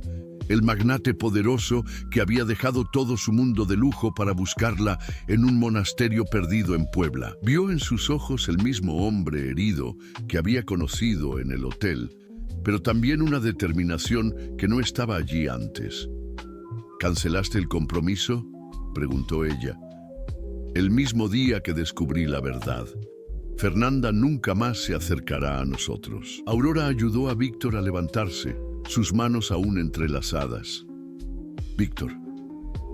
el magnate poderoso que había dejado todo su mundo de lujo para buscarla en un monasterio perdido en Puebla. Vio en sus ojos el mismo hombre herido que había conocido en el hotel, pero también una determinación que no estaba allí antes. ¿Cancelaste el compromiso?, preguntó ella. El mismo día que descubrí la verdad. Fernanda nunca más se acercará a nosotros. Aurora ayudó a Víctor a levantarse, sus manos aún entrelazadas. Víctor,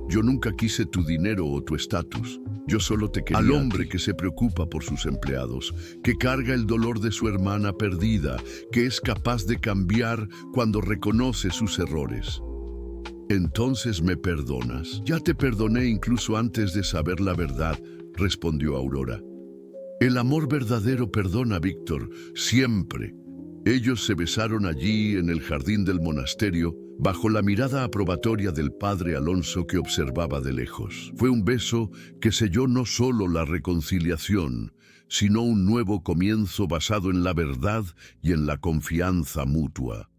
yo nunca quise tu dinero o tu estatus. Yo solo te quería. Al hombre que se preocupa por sus empleados, que carga el dolor de su hermana perdida, que es capaz de cambiar cuando reconoce sus errores. Entonces me perdonas. Ya te perdoné incluso antes de saber la verdad, respondió Aurora. El amor verdadero perdona, Víctor, siempre. Ellos se besaron allí en el jardín del monasterio, bajo la mirada aprobatoria del padre Alonso que observaba de lejos. Fue un beso que selló no solo la reconciliación, sino un nuevo comienzo basado en la verdad y en la confianza mutua.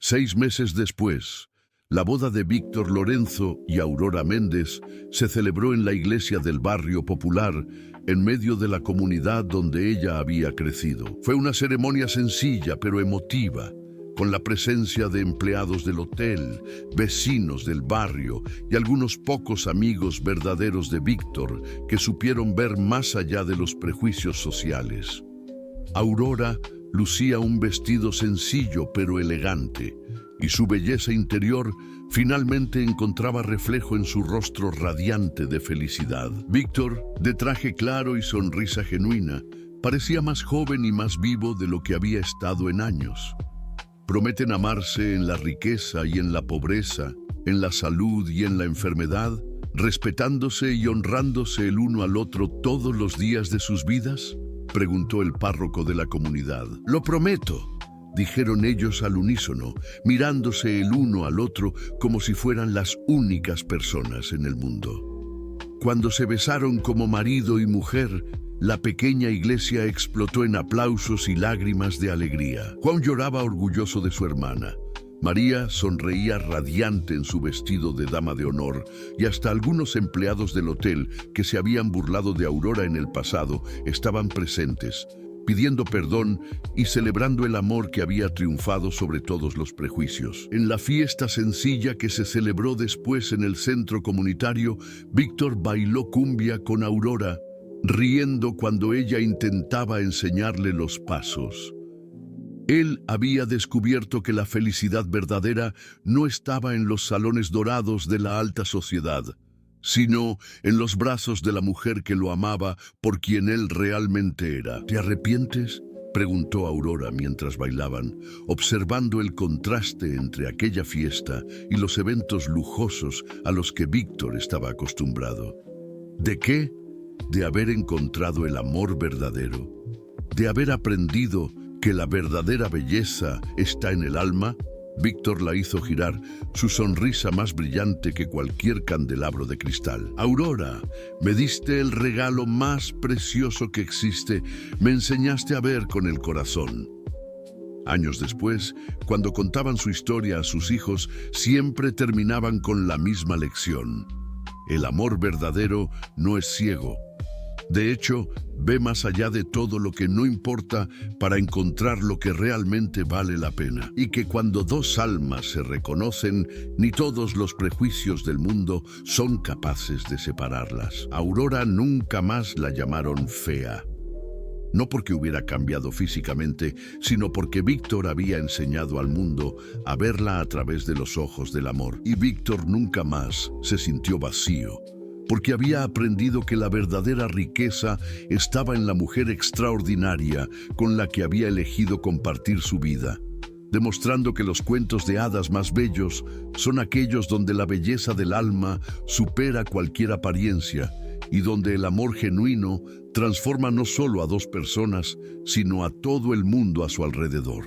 6 meses después, la boda de Víctor Lorenzo y Aurora Méndez se celebró en la iglesia del barrio popular, en medio de la comunidad donde ella había crecido. Fue una ceremonia sencilla pero emotiva, con la presencia de empleados del hotel, vecinos del barrio y algunos pocos amigos verdaderos de Víctor que supieron ver más allá de los prejuicios sociales. Aurora lucía un vestido sencillo pero elegante, y su belleza interior finalmente encontraba reflejo en su rostro radiante de felicidad. Víctor, de traje claro y sonrisa genuina, parecía más joven y más vivo de lo que había estado en años. Prometen amarse en la riqueza y en la pobreza, en la salud y en la enfermedad, respetándose y honrándose el uno al otro todos los días de sus vidas, preguntó el párroco de la comunidad. Lo prometo, dijeron ellos al unísono, mirándose el uno al otro como si fueran las únicas personas en el mundo. Cuando se besaron como marido y mujer, la pequeña iglesia explotó en aplausos y lágrimas de alegría. Juan lloraba orgulloso de su hermana. María sonreía radiante en su vestido de dama de honor, y hasta algunos empleados del hotel que se habían burlado de Aurora en el pasado estaban presentes, pidiendo perdón y celebrando el amor que había triunfado sobre todos los prejuicios. En la fiesta sencilla que se celebró después en el centro comunitario, Víctor bailó cumbia con Aurora, riendo cuando ella intentaba enseñarle los pasos. Él había descubierto que la felicidad verdadera no estaba en los salones dorados de la alta sociedad, sino en los brazos de la mujer que lo amaba por quien él realmente era. ¿Te arrepientes?, Preguntó Aurora mientras bailaban, observando el contraste entre aquella fiesta y los eventos lujosos a los que Víctor estaba acostumbrado. ¿De qué? De haber encontrado el amor verdadero, de haber aprendido que la verdadera belleza está en el alma. Víctor la hizo girar, su sonrisa más brillante que cualquier candelabro de cristal. Aurora, me diste el regalo más precioso que existe, me enseñaste a ver con el corazón. Años después, cuando contaban su historia a sus hijos, siempre terminaban con la misma lección. El amor verdadero no es ciego. De hecho, ve más allá de todo lo que no importa para encontrar lo que realmente vale la pena. Y que cuando dos almas se reconocen, ni todos los prejuicios del mundo son capaces de separarlas. Aurora nunca más la llamaron fea. No porque hubiera cambiado físicamente, sino porque Víctor había enseñado al mundo a verla a través de los ojos del amor. Y Víctor nunca más se sintió vacío, porque había aprendido que la verdadera riqueza estaba en la mujer extraordinaria con la que había elegido compartir su vida, demostrando que los cuentos de hadas más bellos son aquellos donde la belleza del alma supera cualquier apariencia y donde el amor genuino transforma no solo a dos personas, sino a todo el mundo a su alrededor.